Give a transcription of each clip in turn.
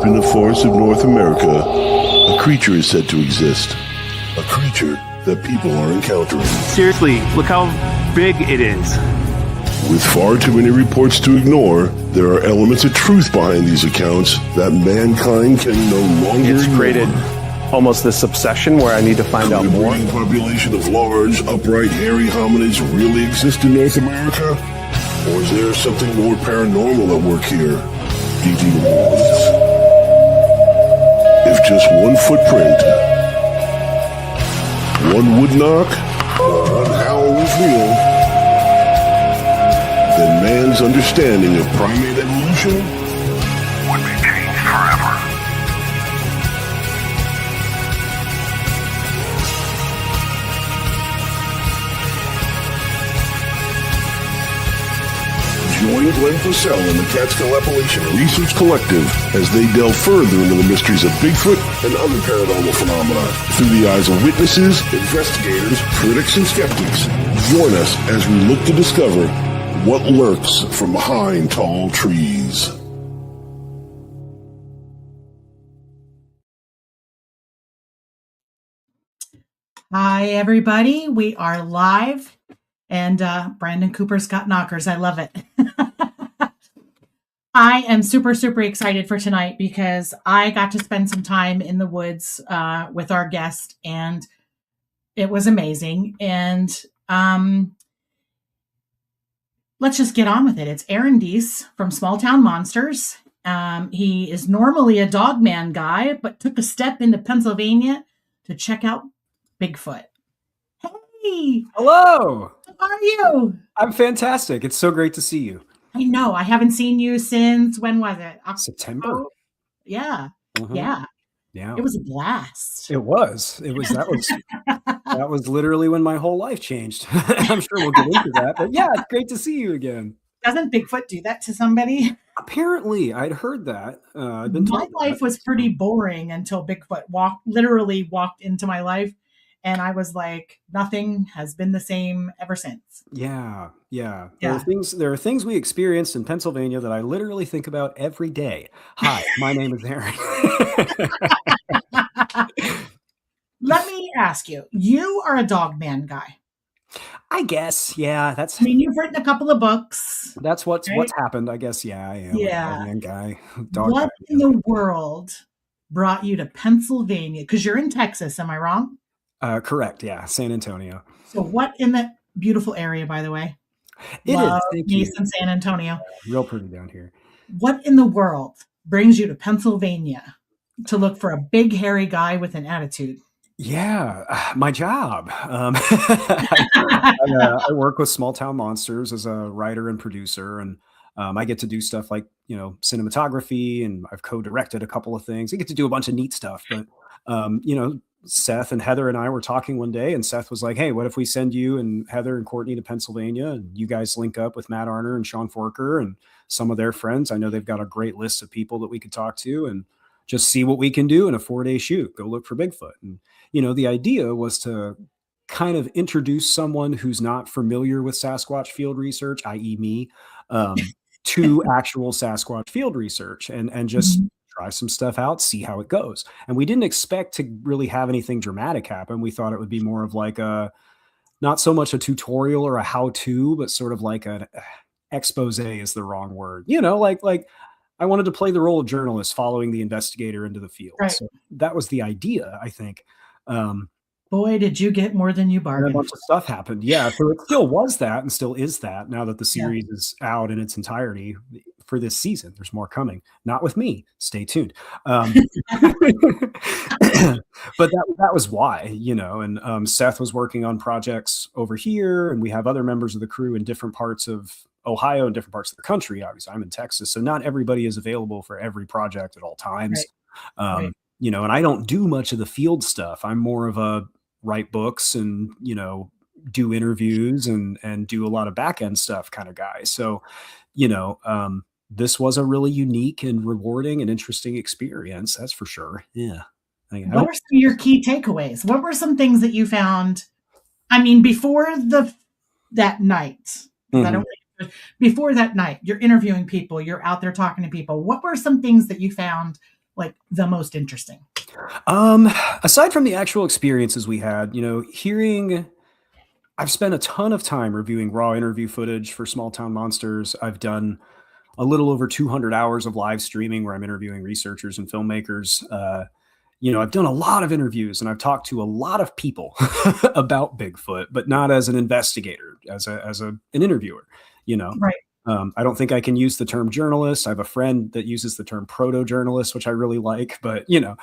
deep in the forests of North America, a creature is said to exist. A creature that people are encountering. Seriously, look how big it is. With far too many reports to ignore, there are elements of truth behind these accounts that mankind can no longer It's created almost this obsession where I need to find out more. The population of large, upright, hairy hominids really exist in North America? Or is there something more paranormal at work here? Deep in the woods. If just one footprint, one wood knock, or one howl was real, then man's understanding of primate evolution would be changed forever. Join Glenn Fussell and the Catskill Appalachian Research Collective as they delve further into the mysteries of Bigfoot and other paranormal phenomena through the eyes of witnesses, investigators, critics, and skeptics. Join us as we look to discover what lurks from behind tall trees. Hi, everybody. We are live, and Brandon Cooper's got knockers. I love it. I am super, super excited for tonight because I got to spend some time in the woods with our guest, and it was amazing. And let's just get on with it. It's Aaron Deese from Small Town Monsters. He is normally a dog man guy, but took a step into Pennsylvania to check out Bigfoot. Hey! Hello! How are you? I'm fantastic. It's so great to see you. I know. I haven't seen you since, when was it? September. Yeah. Uh-huh. Yeah. Yeah. It was a blast. That was literally when my whole life changed. I'm sure we'll get into that. But yeah, it's great to see you again. Doesn't Bigfoot do that to somebody? Apparently, I'd heard that. I'd been my life was pretty boring until Bigfoot literally walked into my life. And I was like, nothing has been the same ever since. Yeah. There are things we experienced in Pennsylvania that I literally think about every day. Hi, my name is Aaron. Let me ask you, you are a dog man guy. I guess, yeah. You've written a couple of books. That's what's happened, I guess. Yeah, I am a dog man guy. What in the world brought you to Pennsylvania? Because you're in Texas, am I wrong? Correct. Yeah. San Antonio. So what in that beautiful area, by the way? It is. Thank you. In San Antonio. Real pretty down here. What in the world brings you to Pennsylvania to look for a big, hairy guy with an attitude? Yeah, my job. I work with Small Town Monsters as a writer and producer, and I get to do stuff like, cinematography, and I've co-directed a couple of things. I get to do a bunch of neat stuff, but, Seth and Heather and I were talking one day, and Seth was like, hey, what if we send you and Heather and Courtney to Pennsylvania, and you guys link up with Matt Arner and Sean Forker and some of their friends. I know they've got a great list of people that we could talk to and just see what we can do in a 4-day shoot. Go look for Bigfoot. And, the idea was to kind of introduce someone who's not familiar with Sasquatch field research, i.e. me, to actual Sasquatch field research and just try some stuff out, see how it goes. And we didn't expect to really have anything dramatic happen. We thought it would be more of like not so much a tutorial or a how-to, but sort of like an expose is the wrong word. Like I wanted to play the role of journalist following the investigator into the field. Right. So that was the idea, I think. Boy, did you get more than you bargained. And a bunch of stuff happened. Yeah. So it still was that and still is that now that the series is out in its entirety for this season. There's more coming. Not with me. Stay tuned. But that was why, and Seth was working on projects over here, and we have other members of the crew in different parts of Ohio and different parts of the country. Obviously, I'm in Texas, so not everybody is available for every project at all times. Right. And I don't do much of the field stuff. I'm more of a write books and, do interviews and do a lot of back end stuff kind of guy. So, this was a really unique and rewarding and interesting experience. That's for sure. Yeah. What are some of your key takeaways? What were some things that you found? Before that night, before that night, you're interviewing people, you're out there talking to people. What were some things that you found like the most interesting? Aside from the actual experiences we had, I've spent a ton of time reviewing raw interview footage for Small Town Monsters. I've done a little over 200 hours of live streaming where I'm interviewing researchers and filmmakers. I've done a lot of interviews and I've talked to a lot of people about Bigfoot, but not as an investigator, as an interviewer, Right. I don't think I can use the term journalist. I have a friend that uses the term proto-journalist, which I really like, but I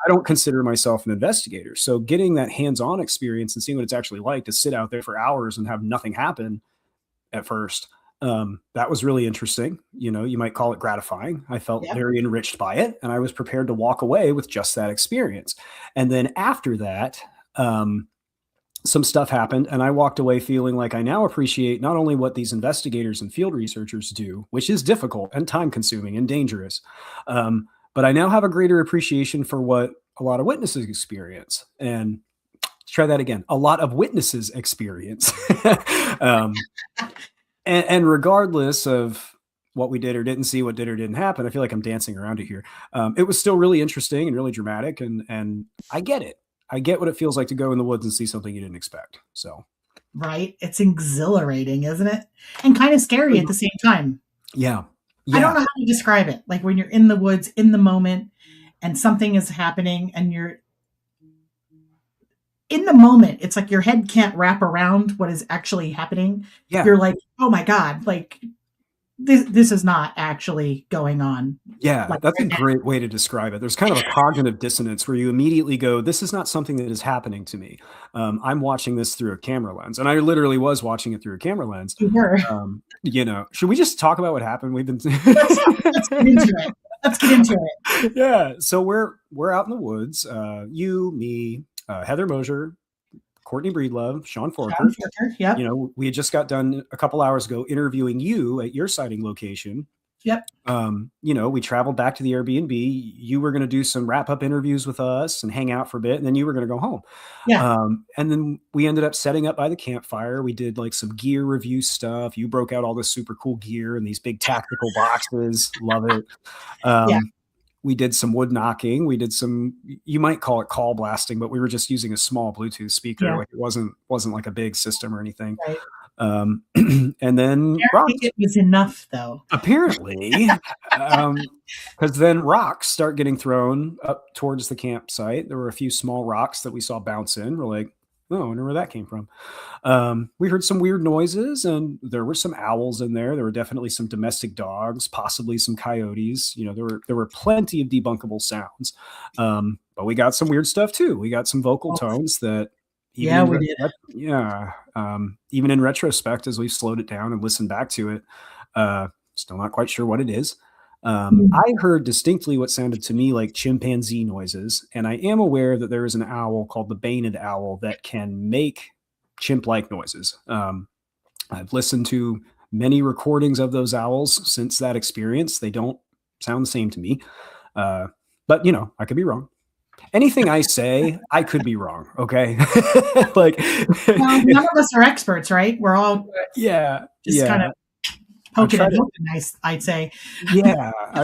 don't consider myself an investigator. So getting that hands-on experience and seeing what it's actually like to sit out there for hours and have nothing happen at first, that was really interesting. You might call it gratifying. I felt very enriched by it, and I was prepared to walk away with just that experience. And then after that, some stuff happened, and I walked away feeling like I now appreciate not only what these investigators and field researchers do, which is difficult and time consuming and dangerous, but I now have a greater appreciation for what a lot of witnesses experience. And let's try that again. A lot of witnesses experience. And regardless of what we did or didn't see, what did or didn't happen, I feel like I'm dancing around it here. It was still really interesting and really dramatic, and I get it. I get what it feels like to go in the woods and see something you didn't expect. So, right. It's exhilarating, isn't it? And kind of scary at the same time. Yeah. I don't know how to describe it. Like when you're in the woods, in the moment, and something is happening and you're in the moment, it's like your head can't wrap around what is actually happening. Yeah. You're like, oh my God, like this is not actually going on. Yeah, like that's right a great way to describe it. There's kind of a cognitive dissonance where you immediately go, this is not something that is happening to me. I'm watching this through a camera lens. And I literally was watching it through a camera lens. You were. Should we just talk about what happened? We've been let's get into it. Let's get into it. Yeah. So we're out in the woods. You, me, Heather Mosier, Courtney Breedlove, Sean Forker. Yep. We had just got done a couple hours ago interviewing you at your sighting location. Yep. We traveled back to the Airbnb. You were going to do some wrap-up interviews with us and hang out for a bit, and then you were going to go home. Yeah. And then we ended up setting up by the campfire. We did like some gear review stuff. You broke out all this super cool gear and these big tactical boxes. Love it. Yeah. We did some wood knocking. We did some, you might call it call blasting, but we were just using a small Bluetooth speaker. Yeah. Like it wasn't like a big system or anything. Right. And then it was enough though. Apparently, because then rocks start getting thrown up towards the campsite. There were a few small rocks that we saw bounce in. We're like, oh, I wonder where that came from. We heard some weird noises, and there were some owls in there. There were definitely some domestic dogs, possibly some coyotes. There were plenty of debunkable sounds. But we got some weird stuff too. We got some vocal tones that even in retrospect, as we've slowed it down and listened back to it, still not quite sure what it is. I heard distinctly what sounded to me like chimpanzee noises, and I am aware that there is an owl called the Bained owl that can make chimp-like noises. I've listened to many recordings of those owls since that experience. They don't sound the same to me, but I could be wrong. Anything I say, I could be wrong. Okay. None of us are experts, right? We're all kind of poking and poking, I'd say. Yeah, I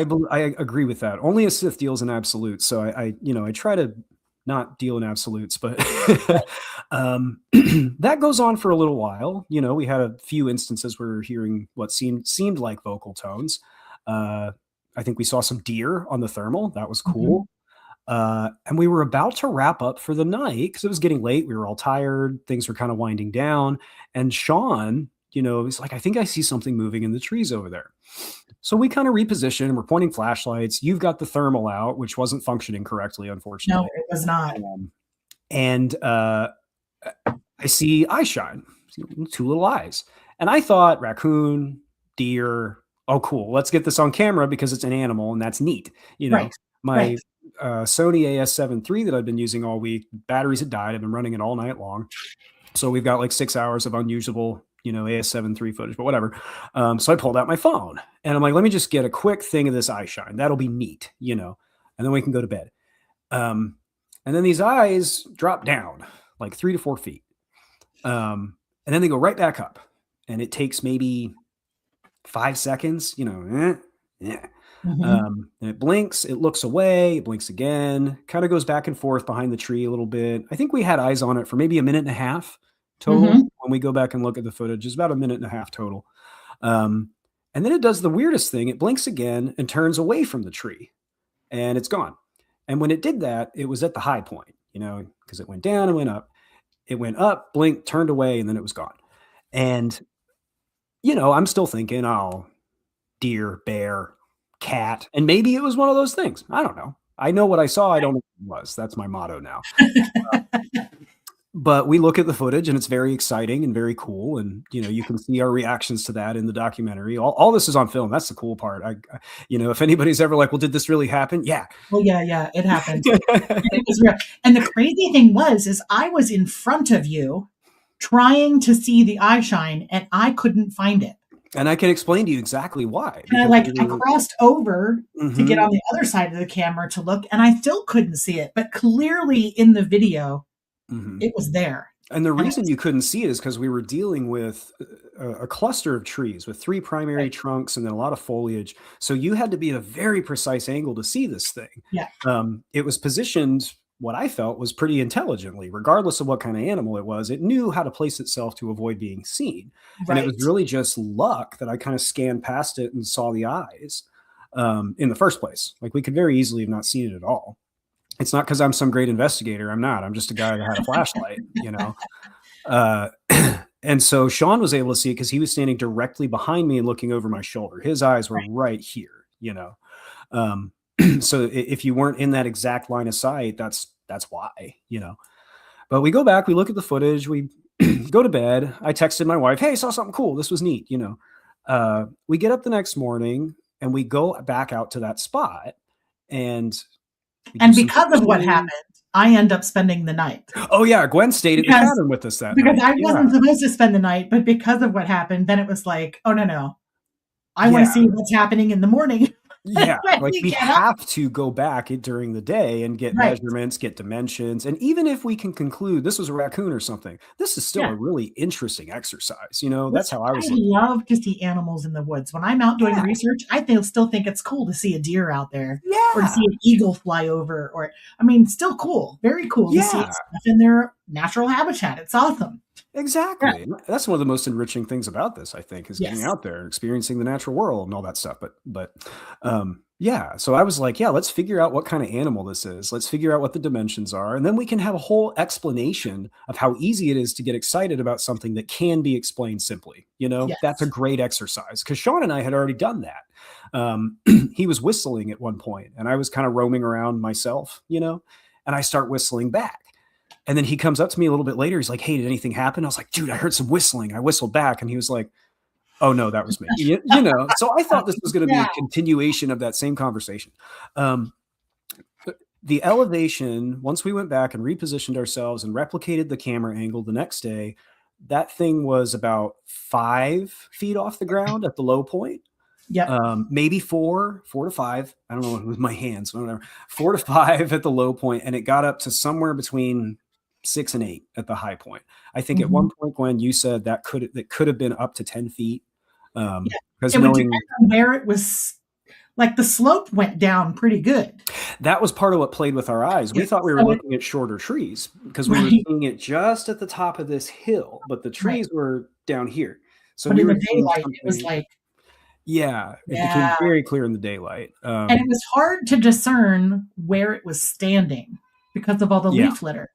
agree with that. Only a Sith deals in absolutes. So I try to not deal in absolutes, but that goes on for a little while. We had a few instances where we were hearing what seemed like vocal tones. I think we saw some deer on the thermal. That was cool. And we were about to wrap up for the night because it was getting late. We were all tired. Things were kind of winding down. And Sean, he's like, I think I see something moving in the trees over there. So we kind of reposition and we're pointing flashlights. You've got the thermal out, which wasn't functioning correctly, unfortunately. No, it was not. And I see eye shine, two little eyes. And I thought raccoon, deer. Oh, cool. Let's get this on camera because it's an animal and that's neat. My Sony AS7 III that I've been using all week, batteries had died. I've been running it all night long. So we've got like 6 hours of unusable, AS7 III footage, but whatever. So I pulled out my phone and I'm like, let me just get a quick thing of this eye shine. That'll be neat, and then we can go to bed. And then these eyes drop down like 3 to 4 feet. And then they go right back up and it takes maybe 5 seconds, And it blinks, it looks away, it blinks again, kind of goes back and forth behind the tree a little bit. I think we had eyes on it for maybe a minute and a half total. When we go back and look at the footage, it's about a minute and a half total. And then it does the weirdest thing. It blinks again and turns away from the tree, and it's gone. And when it did that, it was at the high point, because it went down and went up. It went up, blinked, turned away, and then it was gone. And, I'm still thinking, oh, deer, bear, cat. And maybe it was one of those things. I don't know. I know what I saw. I don't know what it was. That's my motto now. But we look at the footage, and it's very exciting and very cool. And, you can see our reactions to that in the documentary. All this is on film. That's the cool part. If anybody's ever like, well, did this really happen? Yeah. Well, yeah, it happened. It was real. And the crazy thing is I was in front of you trying to see the eye shine, and I couldn't find it. And I can explain to you exactly why. And I crossed over to get on the other side of the camera to look, and I still couldn't see it. But clearly in the video, it was there. And the reason you couldn't see it is because we were dealing with a cluster of trees with 3 primary trunks and then a lot of foliage. So you had to be at a very precise angle to see this thing. Yeah. It was positioned, what I felt was pretty intelligently, regardless of what kind of animal it was. It knew how to place itself to avoid being seen. And it was really just luck that I kind of scanned past it and saw the eyes in the first place. Like, we could very easily have not seen it at all. It's not because I'm some great investigator. I'm not. I'm just a guy that had a flashlight, And so Sean was able to see it because he was standing directly behind me and looking over my shoulder. His eyes were right here, So if you weren't in that exact line of sight, that's why, But we go back, we look at the footage, we go to bed. I texted my wife, hey, I saw something cool. This was neat, We get up the next morning and we go back out to that spot, and because of what happened, I end up spending the night. Oh yeah, Gwen stayed at the cabin with us that night. Because I wasn't supposed to spend the night, but because of what happened, then it was like, oh no. I want to see what's happening in the morning. Yeah, like we have to go back during the day and get measurements, get dimensions. And even if we can conclude this was a raccoon or something, this is still a really interesting exercise. That's how I was. I love to see animals in the woods. When I'm out doing research, I still think it's cool to see a deer out there or to see an eagle fly over. Still cool. Very cool to see stuff in their natural habitat. It's awesome. Exactly. Yeah. That's one of the most enriching things about this, I think, is getting out there, experiencing the natural world and all that stuff. But so I was like, let's figure out what kind of animal this is. Let's figure out what the dimensions are. And then we can have a whole explanation of how easy it is to get excited about something that can be explained simply. That's a great exercise, because Sean and I had already done that. He was whistling at one point and I was kind of roaming around myself, and I start whistling back. And then he comes up to me a little bit later. He's like, hey, did anything happen? I was like, dude, I heard some whistling. I whistled back. And he was like, oh, no, that was me. So I thought this was going to be a continuation of that same conversation. The elevation, once we went back and repositioned ourselves and replicated the camera angle the next day, that thing was about 5 feet off the ground at the low point. Yeah. Maybe 4 to 5. I don't know with my hands, whatever. 4 to 5 at the low point, and it got up to somewhere between 6 and 8 at the high point. I think at one point, Gwen, you said that could have been up to 10 feet. Because it would depend on where it was. Like, the slope went down pretty good. That was part of what played with our eyes. We thought we were looking at shorter trees because we were seeing it just at the top of this hill, but the trees were down here. So but in the daylight, it was like. Yeah, it became very clear in the daylight. And it was hard to discern where it was standing because of all the leaf litter.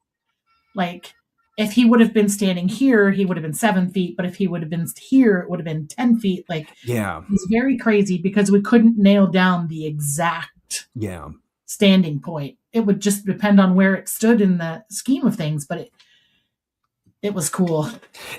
Like, if he would have been standing here, he would have been 7 feet. But if he would have been here, it would have been 10 feet. Like, it was very crazy because we couldn't nail down the exact standing point. It would just depend on where it stood in the scheme of things. But it was cool.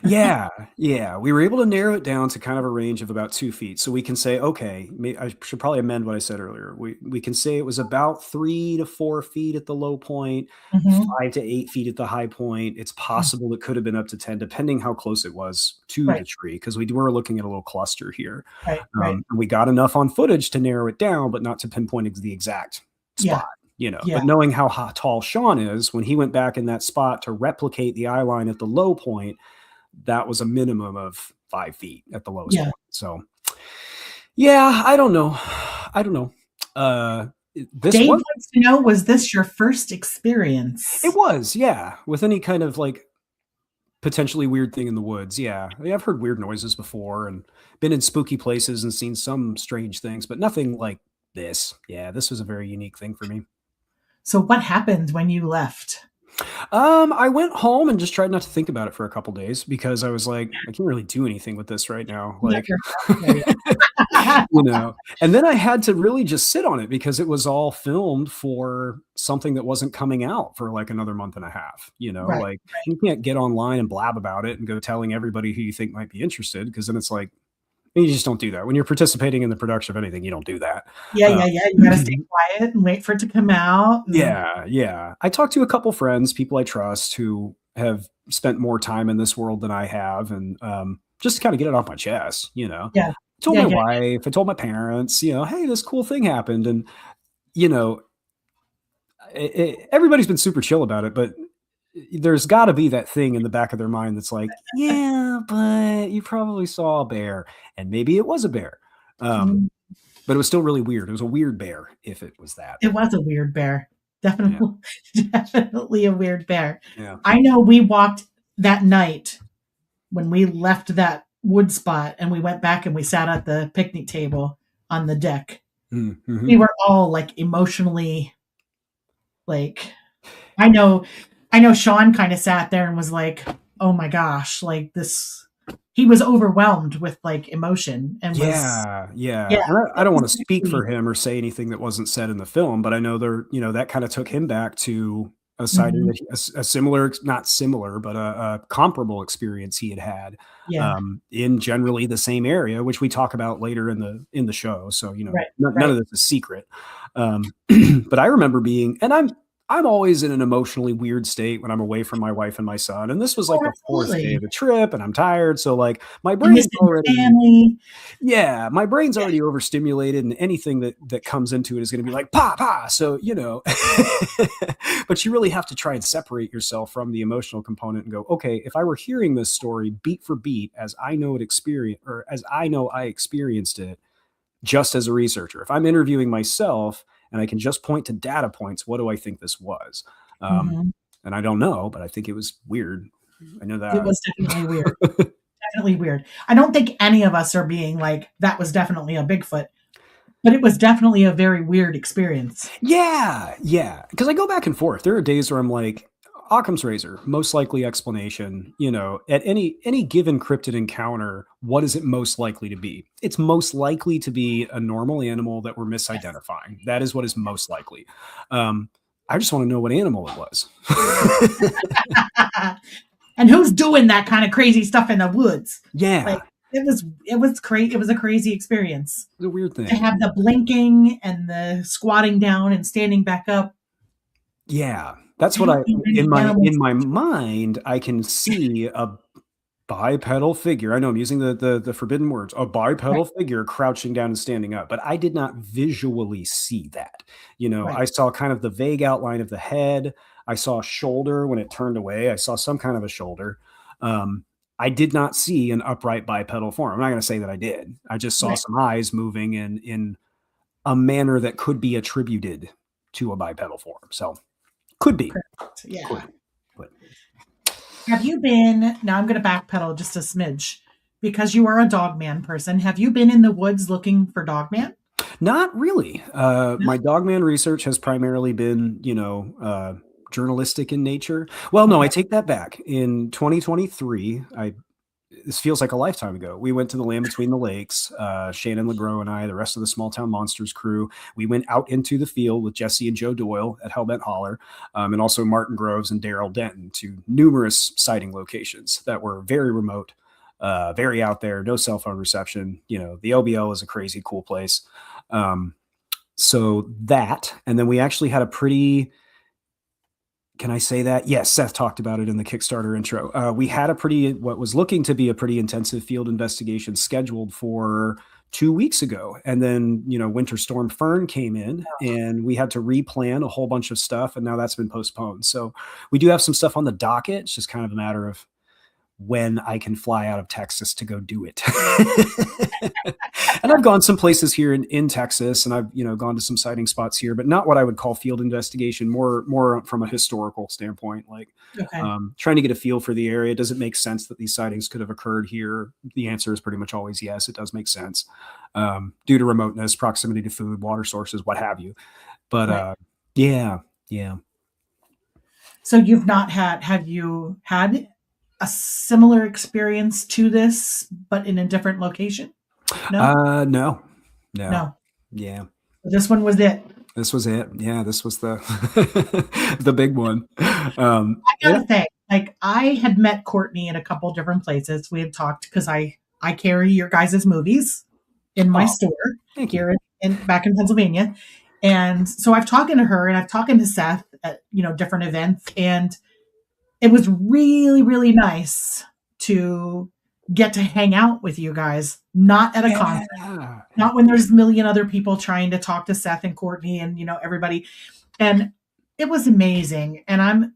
Yeah. We were able to narrow it down to kind of a range of about 2 feet. So we can say, okay, I should probably amend what I said earlier. We can say it was about 3 to 4 feet at the low point, 5 to 8 feet at the high point. It's possible it could have been up to 10, depending how close it was to the tree, because we were looking at a little cluster here. We got enough on footage to narrow it down, but not to pinpoint the exact spot. But knowing how tall Sean is, when he went back in that spot to replicate the eye line at the low point, that was a minimum of 5 feet at the lowest point. So, I don't know. This Dave was wants to know, was this your first experience? it was, yeah, with any kind of like potentially weird thing in the woods. Yeah. I mean, I've heard weird noises before and been in spooky places and seen some strange things, but nothing like this. Yeah, this was a very unique thing for me. So what happened when you left? I went home and just tried not to think about it for a couple days because I was like, I can't really do anything with this right now. Not Like, your fault. and then I had to really just sit on it because it was all filmed for something that wasn't coming out for like another month and a half. Right, Like you can't get online and blab about it and go telling everybody who you think might be interested because then it's like, you just don't do that. When you're participating in the production of anything, you don't do that. Yeah. You gotta stay quiet and wait for it to come out. Yeah. I talked to a couple friends, people I trust who have spent more time in this world than I have, and just to kind of get it off my chest, Yeah. I told my wife, I told my parents, hey, this cool thing happened, and everybody's been super chill about it, but there's got to be that thing in the back of their mind that's like, yeah, but you probably saw a bear, and maybe it was a bear. But it was still really weird. It was a weird bear, if it was that. It was a weird bear. Definitely, definitely a weird bear. Yeah. I know we walked that night when we left that wood spot and we went back and we sat at the picnic table on the deck. Mm-hmm. We were all like emotionally, like, I know Sean kind of sat there and was like, oh my gosh, like this, he was overwhelmed with like emotion and yeah. And I don't want to speak for him or say anything that wasn't said in the film, but I know that kind of took him back to a sighting that a similar, not similar, but a comparable experience he had in generally the same area, which we talk about later in the show. So, none of this is secret. But I remember being, and I'm always in an emotionally weird state when I'm away from my wife and my son. And this was like the fourth day of the trip and I'm tired. So like my brain's already, my brain's already overstimulated, and anything that comes into it is going to be like, pa. So, but you really have to try and separate yourself from the emotional component and go, okay, if I were hearing this story beat for beat, as I know I experienced it just as a researcher, if I'm interviewing myself, and I can just point to data points, what do I think this was? And I don't know, but I think it was weird. I know that. It was definitely weird. Definitely weird. I don't think any of us are being like, that was definitely a Bigfoot, but it was definitely a very weird experience. Yeah. Because I go back and forth. There are days where I'm like, Occam's razor, most likely explanation, at any given cryptid encounter, what is it most likely to be? It's most likely to be a normal animal that we're misidentifying. Yes. That is what is most likely. I just want to know what animal it was. And who's doing that kind of crazy stuff in the woods? Yeah. Like, it was crazy. It was a crazy experience. It was a weird thing. To have the blinking and the squatting down and standing back up. Yeah. That's what in my mind, I can see a bipedal figure. I know I'm using the forbidden words, a bipedal figure crouching down and standing up, but I did not visually see that. I saw kind of the vague outline of the head. I saw a shoulder when it turned away. I saw some kind of a shoulder. I did not see an upright bipedal form. I'm not going to say that I did. I just saw some eyes moving in a manner that could be attributed to a bipedal form. So could be. Correct. Yeah. Have you been, now I'm going to backpedal just a smidge, because you are a dogman person. Have you been in the woods looking for dogman? Not really. My dogman research has primarily been, journalistic in nature. Well, no, I take that back. In 2023, this feels like a lifetime ago. We went to the Land Between the Lakes. Shannon LeGros and I, the rest of the Small Town Monsters crew, we went out into the field with Jesse and Joe Doyle at Hellbent Holler, and also Martin Groves and Daryl Denton to numerous sighting locations that were very remote, very out there, no cell phone reception. The OBL is a crazy cool place. So that, and then we actually had a pretty... Can I say that? Yes, Seth talked about it in the Kickstarter intro. We had what was looking to be a pretty intensive field investigation scheduled for 2 weeks ago. And then, Winter Storm Fern came in and we had to replan a whole bunch of stuff. And now that's been postponed. So we do have some stuff on the docket. It's just kind of a matter of when I can fly out of Texas to go do it. And I've gone some places here in Texas, and I've, gone to some sighting spots here, but not what I would call field investigation, more from a historical standpoint, like trying to get a feel for the area. Does it make sense that these sightings could have occurred here? The answer is pretty much always yes, it does make sense, due to remoteness, proximity to food, water sources, what have you. But yeah. So have you had a similar experience to this, but in a different location? No? No. Yeah. This one was it. This was it. Yeah, this was the the big one. I gotta say, like, I had met Courtney in a couple different places. We had talked because I carry your guys' movies in my store here back in Pennsylvania. And so I've talked to her and I've talked to Seth at, different events. And it was really, really nice to get to hang out with you guys, not at a concert, not when there's a million other people trying to talk to Seth and Courtney and, everybody. And it was amazing. And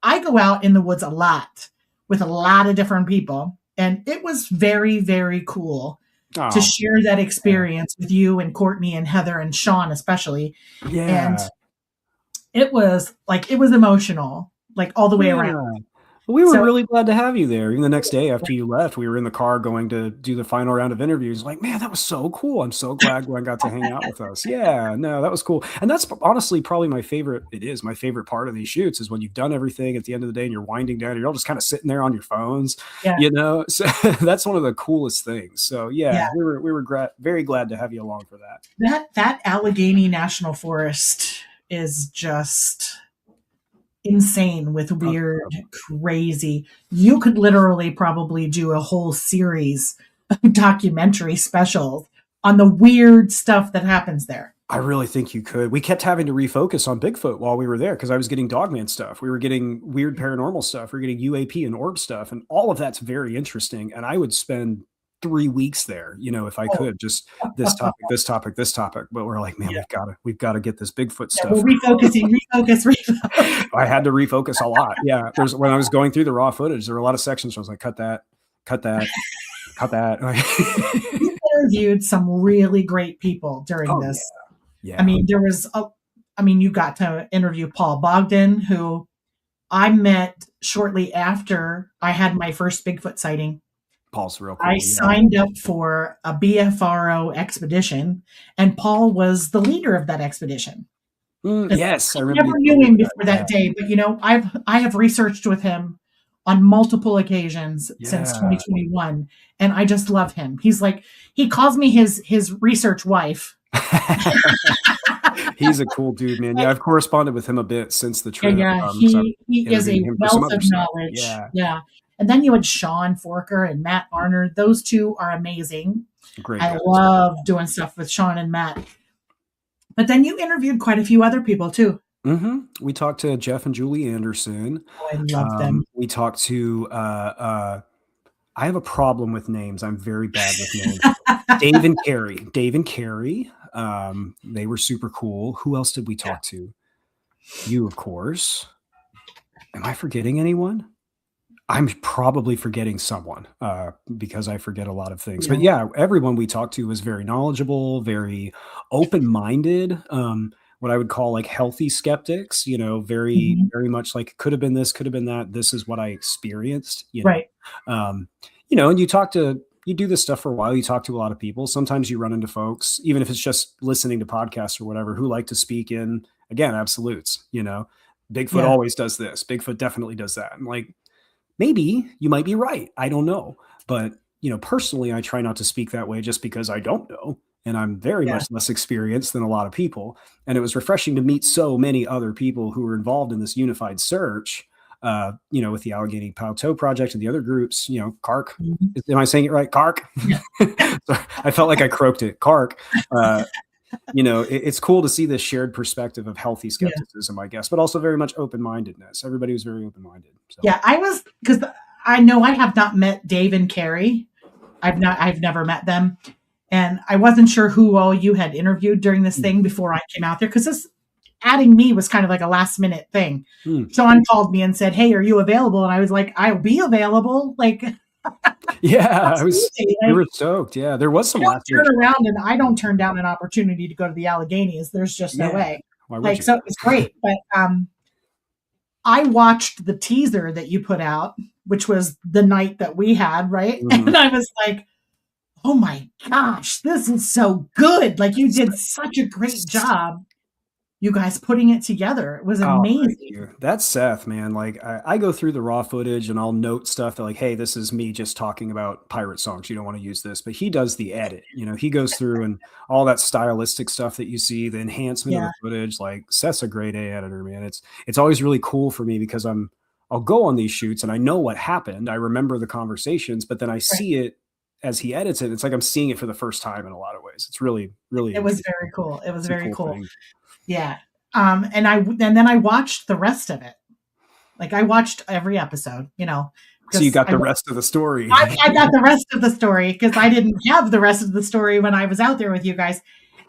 I go out in the woods a lot with a lot of different people. And it was very, very cool to share that experience with you and Courtney and Heather and Sean, especially. Yeah. And it was emotional, like all the way around. We were really glad to have you there. Even the next day after you left, we were in the car going to do the final round of interviews. Like, man, that was so cool. I'm so glad Gwen got to hang out with us. Yeah, no, that was cool. And that's honestly probably my favorite. It is my favorite part of these shoots is when you've done everything at the end of the day and you're winding down. You're all just kind of sitting there on your phones, So that's one of the coolest things. So we were very glad to have you along for that. That Allegheny National Forest is just insane with weird, crazy. You could literally probably do a whole series of documentary specials on the weird stuff that happens there. I really think you could. We kept having to refocus on Bigfoot while we were there because I was getting Dogman stuff. We were getting weird paranormal stuff. We were getting UAP and orb stuff. And all of that's very interesting. And I would spend 3 weeks there, if I could, just this topic. But we're like, man, we've got to get this Bigfoot stuff. We're refocus. I had to refocus a lot. Yeah. When I was going through the raw footage, there were a lot of sections where I was like, cut that. You interviewed some really great people during this. Yeah. I mean, you got to interview Paul Bogdan, who I met shortly after I had my first Bigfoot sighting. Paul's real cool. I signed up for a BFRO expedition, and Paul was the leader of that expedition. Yes, I remember. Never knew him before that day, but I have researched with him on multiple occasions since 2021, and I just love him. He's like, he calls me his research wife. He's a cool dude, man. Yeah, I've corresponded with him a bit since the trip. Yeah, he is a wealth of knowledge. Yeah. And then you had Sean Forker and Matt Arner. Those two are amazing. Great. I love doing stuff with Sean and Matt. But then you interviewed quite a few other people too. Mm-hmm. We talked to Jeff and Julie Anderson. Oh, I love them. We talked to, I have a problem with names. I'm very bad with names. Dave and Carrie. They were super cool. Who else did we talk to? You, of course. Am I forgetting anyone? I'm probably forgetting someone because I forget a lot of things. But yeah, everyone we talked to was very knowledgeable, very open-minded, what I would call like healthy skeptics, very, very much like could have been this, could have been that. This is what I experienced. Right. And you do this stuff for a while. You talk to a lot of people. Sometimes you run into folks, even if it's just listening to podcasts or whatever, who like to speak in, again, absolutes, Bigfoot always does this. Bigfoot definitely does that. I'm like, maybe you might be right. I don't know. But, personally, I try not to speak that way just because I don't know. And I'm very much less experienced than a lot of people. And it was refreshing to meet so many other people who were involved in this unified search, with the Allegheny Plateau Project and the other groups, CARC. Am I saying it right? CARC? Yeah. I felt like I croaked it. CARC. It's cool to see this shared perspective of healthy skepticism, I guess, but also very much open-mindedness. Everybody was very open-minded. So. Yeah, because I know I have not met Dave and Carrie. I've never met them. And I wasn't sure who all you had interviewed during this thing before I came out there. Because adding me was kind of like a last minute thing. Sean called me and said, "Hey, are you available?" And I was like, "I'll be available." Like, Yeah, we like, were stoked. Yeah, there was some I don't last minute. turn around and I don't turn down an opportunity to go to the Alleghenies. There's just no way. Why would Like, you? so it's great. But I watched the teaser that you put out, which was the night that we had, right? And I was like, oh my gosh, this is so good. Like, you did such a great job, you guys, putting it together. It was Oh, thank amazing. you. That's Seth, man. Like I go through the raw footage and I'll note stuff that like, hey, this is me just talking about pirate songs. You don't want to use this, but he does the edit. You know, he goes through and all that stylistic stuff that you see, the enhancement of the footage. Like Seth's a grade A editor, man. It's always really cool for me because I'll go on these shoots and I know what happened. I remember the conversations, but then I see it as he edits it. It's like I'm seeing it for the first time in a lot of ways. It's really, really. It was very cool. It was very cool. Thing. Yeah. And then I watched the rest of it. Like, I watched every episode, you know. So you got the rest of the story. I got the rest of the story because I didn't have the rest of the story when I was out there with you guys.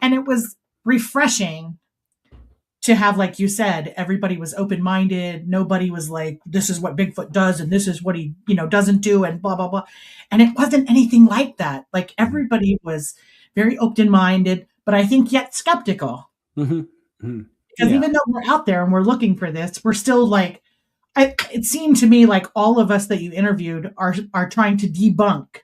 And it was refreshing to have, like you said, everybody was open-minded. Nobody was like, this is what Bigfoot does and this is what he, you know, doesn't do and blah, blah, blah. And it wasn't anything like that. Like, everybody was very open-minded, but I think yet skeptical. Because even though we're out there and we're looking for this, we're still like, it seemed to me like all of us that you interviewed are trying to debunk.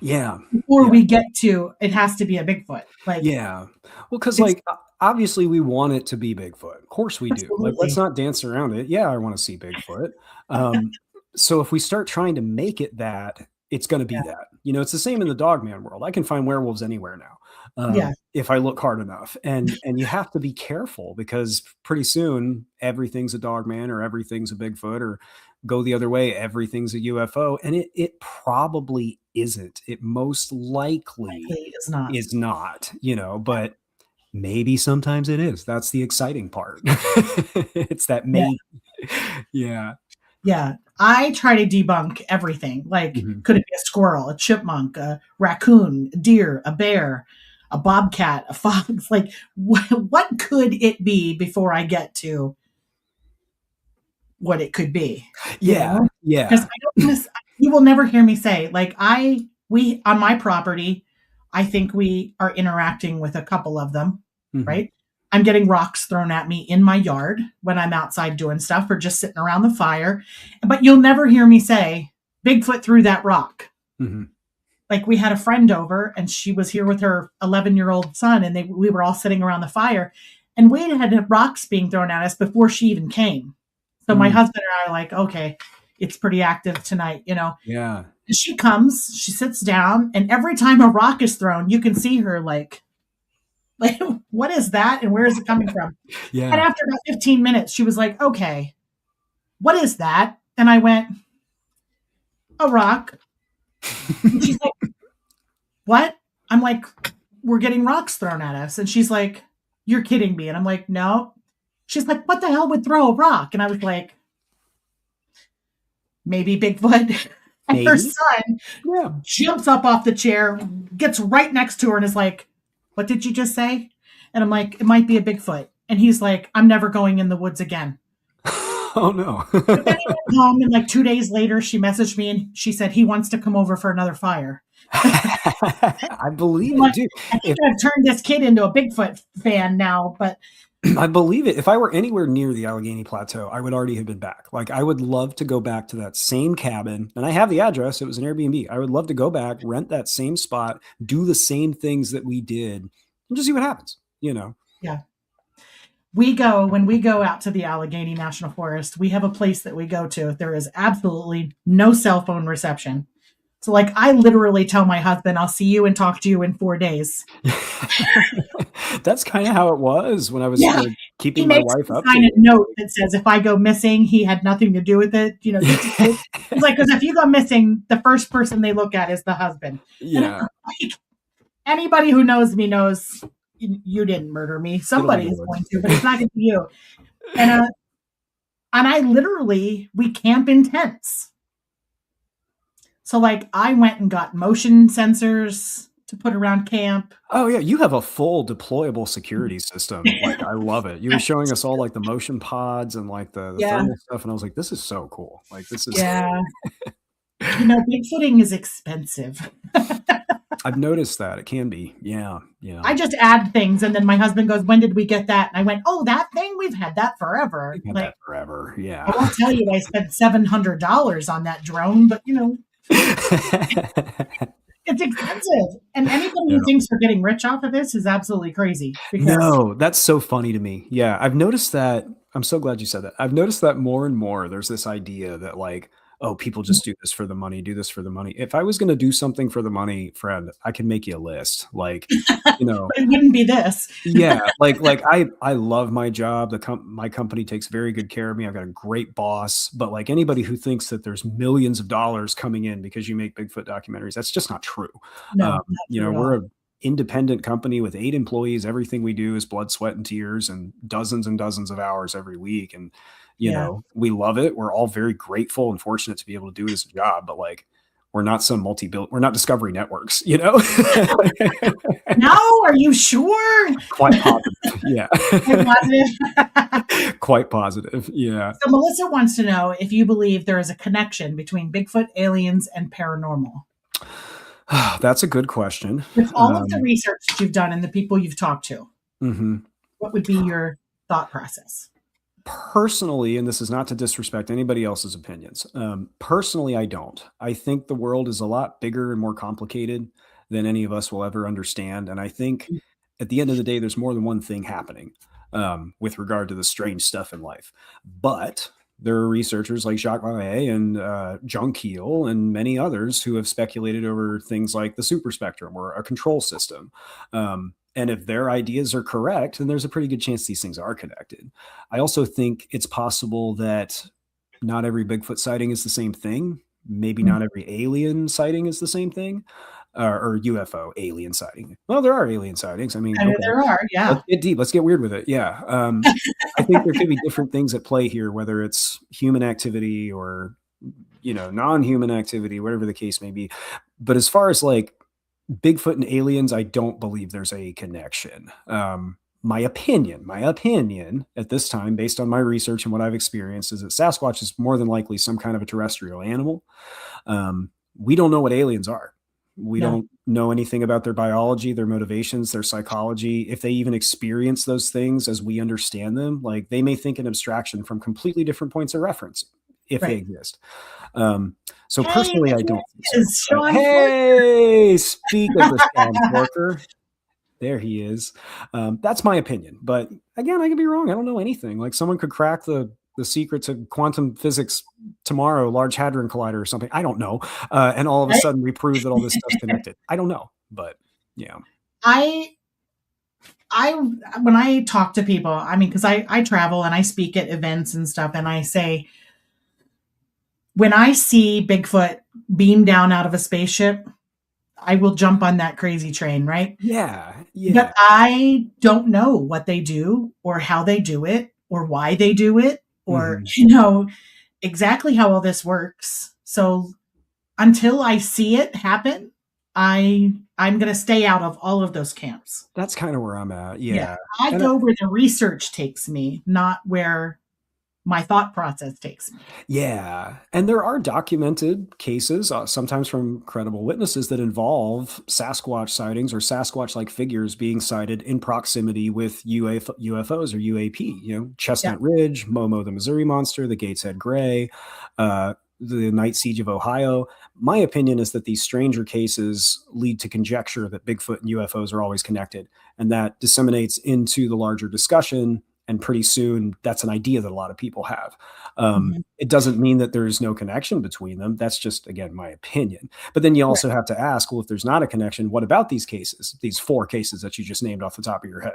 Yeah. Before we get to, it has to be a Bigfoot. Like, yeah. Well, because like obviously we want it to be Bigfoot. Of course we do. Like, let's not dance around it. Yeah, I want to see Bigfoot. So if we start trying to make it that, it's going to be that. You know, it's the same in the Dogman world. I can find werewolves anywhere now. If I look hard enough, and you have to be careful because pretty soon everything's a Dogman or everything's a Bigfoot, or go the other way, everything's a UFO, and it probably isn't. It most likely is not, you know, but maybe sometimes it is. That's the exciting part. It's that maybe. Yeah. I try to debunk everything. Like, could it be a squirrel, a chipmunk, a raccoon, a deer, a bear, a bobcat, a fox? Like, what could it be before I get to what it could be? Yeah. Because you will never hear me say, like, we on my property, I think we are interacting with a couple of them, right? I'm getting rocks thrown at me in my yard when I'm outside doing stuff or just sitting around the fire. But you'll never hear me say, Bigfoot threw that rock. Like, we had a friend over and she was here with her 11-year-old son, and we were all sitting around the fire, and we had rocks being thrown at us before she even came. So my husband and I are like, okay, it's pretty active tonight, you know? Yeah. And she comes, she sits down, and every time a rock is thrown, you can see her like, what is that? And where is it coming from? And after about 15 minutes, she was like, okay, what is that? And I went, a rock. And she's like, what? I'm like, we're getting rocks thrown at us. And she's like, you're kidding me. And I'm like, no. She's like, what the hell would throw a rock? And I was like, maybe Bigfoot. And her son jumps up off the chair, gets right next to her, and is like, what did you just say? And I'm like, it might be a Bigfoot. And he's like, I'm never going in the woods again. Oh, no. But then he went home, and like 2 days later, she messaged me and she said he wants to come over for another fire. I believe it, dude. I think I've turned this kid into a Bigfoot fan now, but I believe it. If I were anywhere near the Allegheny Plateau, I would already have been back. Like, I would love to go back to that same cabin. And I have the address. It was an Airbnb. I would love to go back, rent that same spot, do the same things that we did, and just see what happens, you know? Yeah. When we go out to the Allegheny National Forest, we have a place that we go to. There is absolutely no cell phone reception. So, like, I literally tell my husband, I'll see you and talk to you in 4 days. That's kind of how it was when I was keeping my wife up. He makes a note that says, if I go missing, he had nothing to do with it. You know, he's like, because if you go missing, the first person they look at is the husband. Yeah. Like, anybody who knows me knows you didn't murder me. Somebody is going to, but it's not going to be you. And I literally, we camp in tents. So, like, I went and got motion sensors to put around camp. Oh yeah, you have a full deployable security system. Like I love it. You were showing us all like the motion pods and like the Yeah. thermal stuff, and I was like, this is so cool. Like this is Yeah. Bigfooting is expensive. I've noticed that it can be. Yeah. I just add things, and then my husband goes, "When did we get that?" And I went, "Oh, that thing, we've had that forever." We've had that forever. Yeah. I won't tell you I spent $700 on that drone, but it's expensive. And anybody who thinks they're getting rich off of this is absolutely crazy. No, that's so funny to me. Yeah, I've noticed that. I'm so glad you said that. I've noticed that more and more. There's this idea that like, oh, people just do this for the money, do this for the money. If I was going to do something for the money, friend, I can make you a list. Like, but it wouldn't be this. Yeah. Like I love my job. My company takes very good care of me. I've got a great boss, but like anybody who thinks that there's millions of dollars coming in because you make Bigfoot documentaries, that's just not true. No, we're an independent company with 8 employees. Everything we do is blood, sweat, and tears and dozens of hours every week. And, we love it. We're all very grateful and fortunate to be able to do this job, but like, we're not some we're not Discovery Networks, No, are you sure? Quite positive. Yeah. Quite positive. Quite positive. Yeah. So Melissa wants to know if you believe there is a connection between Bigfoot, aliens, and paranormal. That's a good question. With all of the research that you've done and the people you've talked to, what would be your thought process? Personally, and this is not to disrespect anybody else's opinions, personally, I don't. I think the world is a lot bigger and more complicated than any of us will ever understand. And I think at the end of the day, there's more than one thing happening with regard to the strange stuff in life. But there are researchers like Jacques Vallée and John Keel and many others who have speculated over things like the super spectrum or a control system. And if their ideas are correct, then there's a pretty good chance these things are connected. I also think it's possible that not every Bigfoot sighting is the same thing. Maybe not every alien sighting is the same thing, or UFO alien sighting. Well, there are alien sightings. I mean, there are, yeah. Let's get deep. Let's get weird with it. Yeah. I think there could be different things at play here, whether it's human activity or, non-human activity, whatever the case may be. But as far as like Bigfoot and aliens, I don't believe there's a connection. My opinion at this time, based on my research and what I've experienced, is that Sasquatch is more than likely some kind of a terrestrial animal. We don't know what aliens are. We don't know anything about their biology, their motivations, their psychology. If they even experience those things as we understand them, like they may think an abstraction from completely different points of reference if they exist. So personally, I don't think so. Hey, speak of the sound worker. There he is. That's my opinion. But again, I could be wrong. I don't know anything. Like someone could crack the secret to quantum physics tomorrow, Large Hadron Collider or something. I don't know. And all of a sudden we prove that all this stuff's connected. I don't know. But yeah. When I talk to people, I mean, because I travel and I speak at events and stuff, and I say, when I see Bigfoot beam down out of a spaceship, I will jump on that crazy train, right? Yeah. But I don't know what they do or how they do it or why they do it or, exactly how all this works. So until I see it happen, I'm going to stay out of all of those camps. That's kind of where I'm at. Yeah. I go where the research takes me, not where my thought process takes me. Yeah. And there are documented cases, sometimes from credible witnesses, that involve Sasquatch sightings or Sasquatch-like figures being sighted in proximity with UFOs or UAP, Chestnut Ridge, Momo the Missouri Monster, the Gateshead Gray, the Night Siege of Ohio. My opinion is that these stranger cases lead to conjecture that Bigfoot and UFOs are always connected, and that disseminates into the larger discussion. And pretty soon, that's an idea that a lot of people have. It doesn't mean that there is no connection between them. That's just, again, my opinion. But then you also have to ask, well, if there's not a connection, what about these cases, these 4 cases that you just named off the top of your head?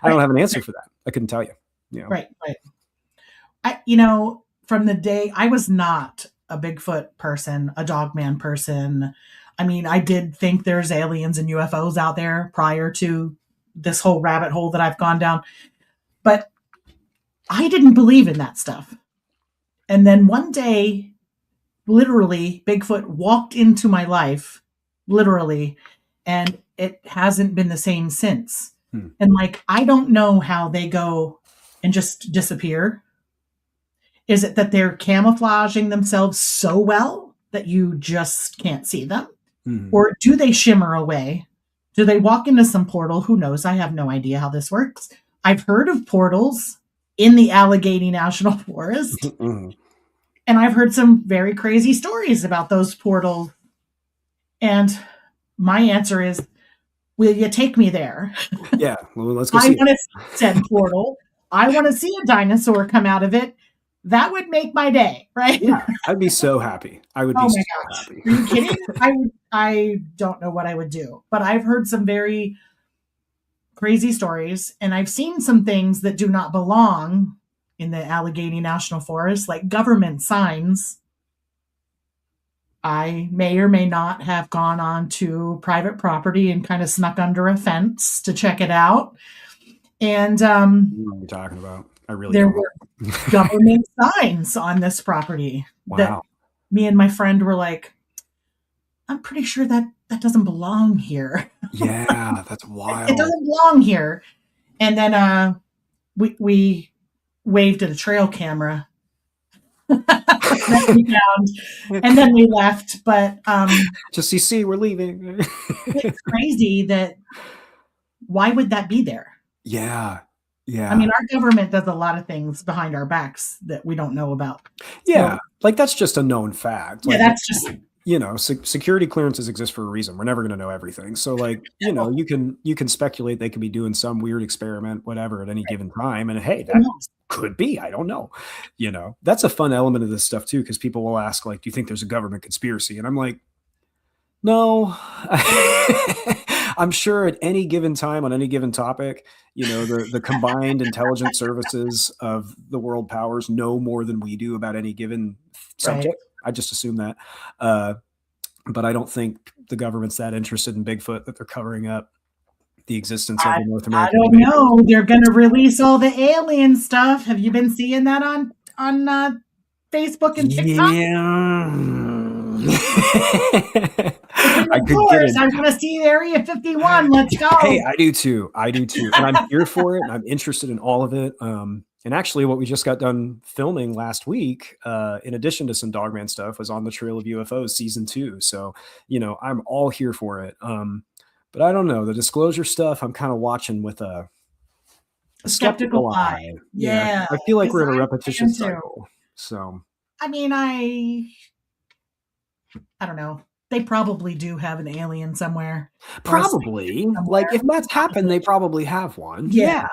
I don't have an answer for that. I couldn't tell you. Right. From the day I was not a Bigfoot person, a dogman person. I mean, I did think there's aliens and UFOs out there prior to this whole rabbit hole that I've gone down. But I didn't believe in that stuff. And then one day, literally, Bigfoot walked into my life, literally, and it hasn't been the same since. Hmm. And like, I don't know how they go and just disappear. Is it that they're camouflaging themselves so well that you just can't see them? Or do they shimmer away? Do they walk into some portal? Who knows? I have no idea how this works. I've heard of portals in the Allegheny National Forest. And I've heard some very crazy stories about those portals. And my answer is, will you take me there? Yeah, well, let's go I see want to see said portal. I want to see a dinosaur come out of it. That would make my day, right? Yeah, I'd be so happy. I would be so happy. Are you kidding? I don't know what I would do, but I've heard some very crazy stories, and I've seen some things that do not belong in the Allegheny National Forest, like government signs. I may or may not have gone on to private property and kind of snuck under a fence to check it out. And I don't know what you're talking about. I really there don't. were government signs on this property that Wow. me and my friend were like, I'm pretty sure that doesn't belong here. Yeah, that's wild. It doesn't belong here. And then we waved at a trail camera that we found, and then we left. But just see, we're leaving. it's crazy that why would that be there? Yeah. I mean, our government does a lot of things behind our backs that we don't know about. Yeah, So, like that's just a known fact. yeah, Like, that's just security clearances exist for a reason. We're never going to know everything. So like, you can speculate they could be doing some weird experiment, whatever, at any given time. And hey, that could be, I don't know. That's a fun element of this stuff too, because people will ask like, do you think there's a government conspiracy? And I'm like, no. I'm sure at any given time on any given topic, the combined intelligence services of the world powers know more than we do about any given subject. I just assume that. But I don't think the government's that interested in Bigfoot that they're covering up the existence of the North American. I don't know. They're going to release all the alien stuff. Have you been seeing that on Facebook and TikTok? Yeah. I want to see Area 51. Let's go. Hey, I do too. And I'm here for it. And I'm interested in all of it. And actually what we just got done filming last week, in addition to some Dogman stuff, was On the Trail of UFOs season 2. So, I'm all here for it. But I don't know, the disclosure stuff, I'm kind of watching with a skeptical eye. Yeah. I feel like we're in a repetition cycle. So, I mean, I don't know. They probably do have an alien somewhere. Probably. Like if that's happened, they probably have one. Yeah.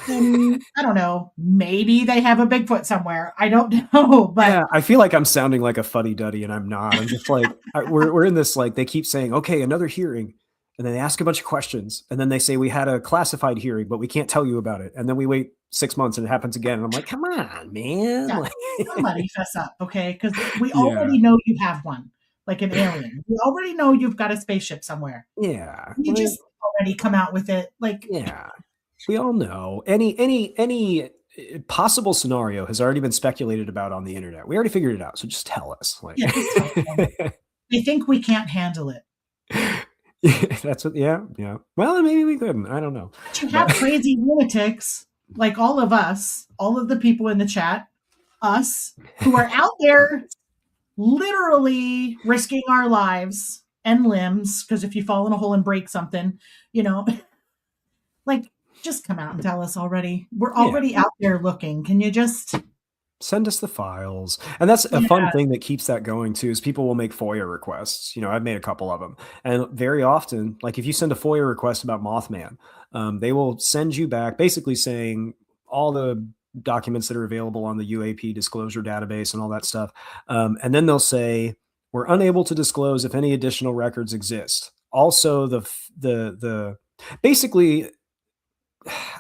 And I don't know. Maybe they have a Bigfoot somewhere. I don't know. But yeah, I feel like I'm sounding like a fuddy-duddy and I'm not. I'm just like, we're in this, like they keep saying, okay, another hearing. And then they ask a bunch of questions. And then they say, we had a classified hearing, but we can't tell you about it. And then we wait 6 months and it happens again. And I'm like, come on, man. Yeah, somebody fess up, okay? Because we already know you have one. Like an alien. We already know you've got a spaceship somewhere. Yeah. You just already come out with it. Like, yeah. We all know. Any possible scenario has already been speculated about on the internet. We already figured it out. So just tell us. Like they think we can't handle it. That's what, yeah. Well, maybe we couldn't. I don't know. But you have crazy lunatics, like all of us, all of the people in the chat, us, who are out there literally risking our lives and limbs, because if you fall in a hole and break something, like just come out and tell us already. We're already out there looking. Can you just send us the files? And that's a fun thing that keeps that going too, is people will make FOIA requests. I've made a couple of them. And very often, like if you send a FOIA request about Mothman, they will send you back basically saying all the documents that are available on the UAP disclosure database and all that stuff. And then they'll say, we're unable to disclose if any additional records exist. Also, the basically,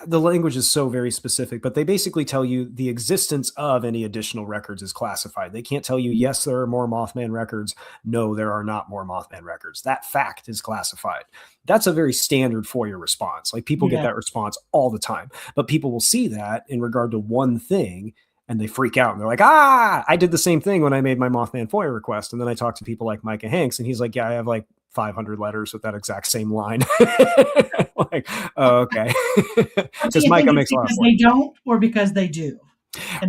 the language is so very specific, but they basically tell you the existence of any additional records is classified. They can't tell you, yes, there are more Mothman records. No, there are not more Mothman records. That fact is classified. That's a very standard FOIA response. Like people get that response all the time, but people will see that in regard to one thing and they freak out and they're like, I did the same thing when I made my Mothman FOIA request. And then I talk to people like Micah Hanks and he's like, yeah, I have like 500 letters with that exact same line. Like, oh, okay. Because Micah makes a lot of because they don't, or because they do.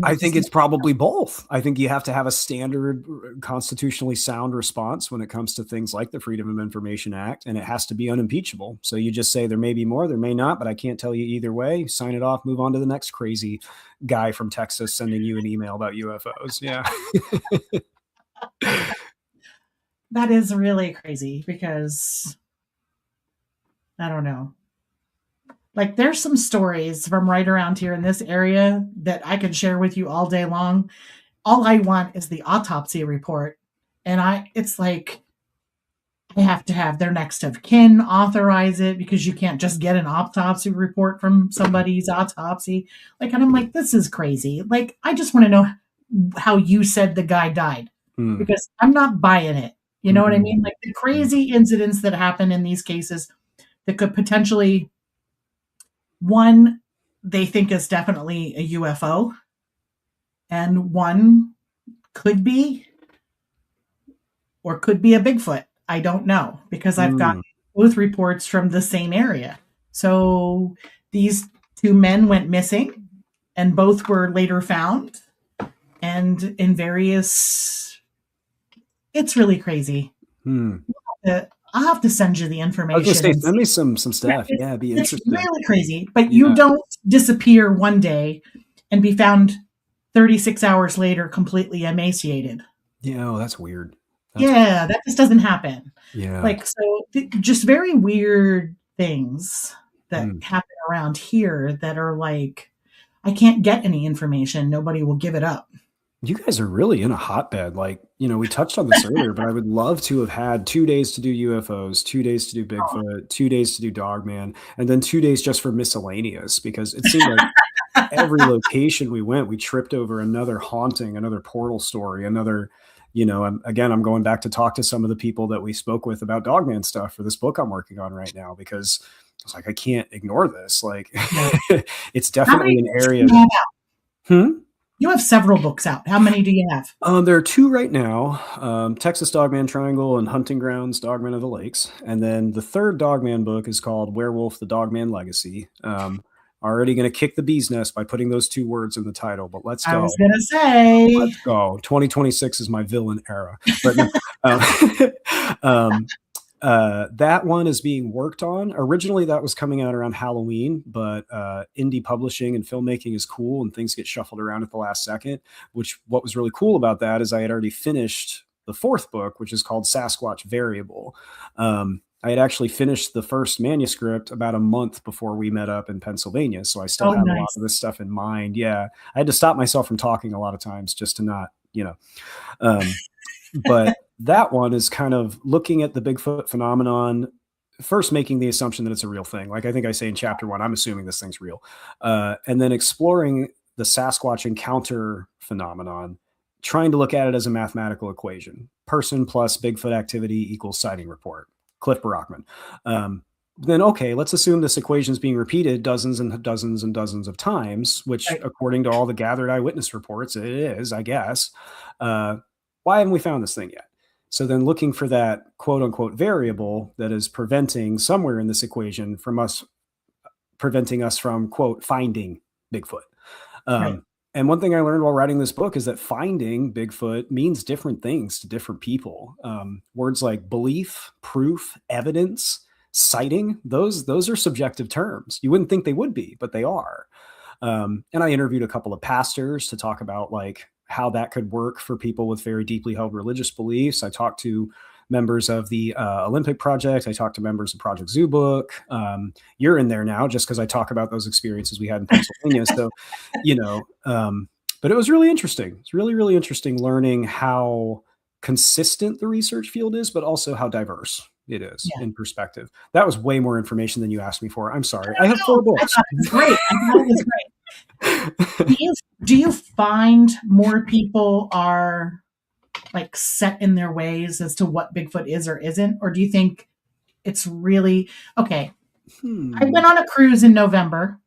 I think it's probably both. I think you have to have a standard constitutionally sound response when it comes to things like the Freedom of Information Act, and it has to be unimpeachable. So you just say there may be more, there may not, but I can't tell you either way. Sign it off, move on to the next crazy guy from Texas sending you an email about UFOs. Yeah. That is really crazy because I don't know. Like there's some stories from right around here in this area that I could share with you all day long. All I want is the autopsy report. And it's like, I have to have their next of kin authorize it because you can't just get an autopsy report from somebody's autopsy. Like, and I'm like, this is crazy. Like, I just want to know how you said the guy died because I'm not buying it. You know what I mean? Like the crazy incidents that happen in these cases that could potentially, one, they think is definitely a UFO, and one could be, or could be a Bigfoot. I don't know because I've got both reports from the same area. So these two men went missing and both were later found and in various, it's really crazy. I'll have to send you the information. I was going to say, send me some stuff. Yeah, it'd be interesting. It's really crazy. But you don't disappear one day and be found 36 hours later completely emaciated. Yeah, oh, that's weird. That just doesn't happen. Yeah. Like, so just very weird things that happen around here that are like, I can't get any information. Nobody will give it up. You guys are really in a hotbed. Like, we touched on this earlier, but I would love to have had 2 days to do UFOs, 2 days to do Bigfoot, 2 days to do Dogman, and then 2 days just for miscellaneous, because it seemed like every location we went, we tripped over another haunting, another portal story, another, again, I'm going back to talk to some of the people that we spoke with about Dogman stuff for this book I'm working on right now, because I was like, I can't ignore this. Like, it's definitely an area. You have several books out. How many do you have? There are 2 right now, Texas Dogman Triangle and Hunting Grounds Dogman of the Lakes. And then the 3rd Dogman book is called Werewolf, the Dogman Legacy. Already going to kick the bee's nest by putting those 2 words in the title, but let's go. I was going to say. Let's go. 2026 is my villain era. But that one is being worked on. Originally, that was coming out around Halloween, but indie publishing and filmmaking is cool, and things get shuffled around at the last second. What was really cool about that is I had already finished the 4th book, which is called Sasquatch Variable. I had actually finished the first manuscript about a month before we met up in Pennsylvania, so I still have a lot of this stuff in mind. Yeah, I had to stop myself from talking a lot of times just to not, but that one is kind of looking at the Bigfoot phenomenon, first making the assumption that it's a real thing. Like I think I say in chapter 1, I'm assuming this thing's real. And then exploring the Sasquatch encounter phenomenon, trying to look at it as a mathematical equation. Person plus Bigfoot activity equals sighting report. Cliff Barackman. Then, okay, let's assume this equation is being repeated dozens and dozens and dozens of times, which according to all the gathered eyewitness reports, it is, I guess. Why haven't we found this thing yet? So then looking for that quote unquote variable that is preventing somewhere in this equation preventing us from quote finding Bigfoot. And one thing I learned while writing this book is that finding Bigfoot means different things to different people. Words like belief, proof, evidence, sighting, those are subjective terms. You wouldn't think they would be, but they are. And I interviewed a couple of pastors to talk about like how that could work for people with very deeply held religious beliefs. I talked to members of the Olympic Project. I talked to members of Project Zoo Book. You're in there now just because I talk about those experiences we had in Pennsylvania. So, but it was really interesting. It's really, really interesting learning how consistent the research field is, but also how diverse it is in perspective. That was way more information than you asked me for. I'm sorry. I have 4 books. It's great. I thought it was great. Do you find more people are like set in their ways as to what Bigfoot is or isn't? Or do you think it's really okay? I went on a cruise in November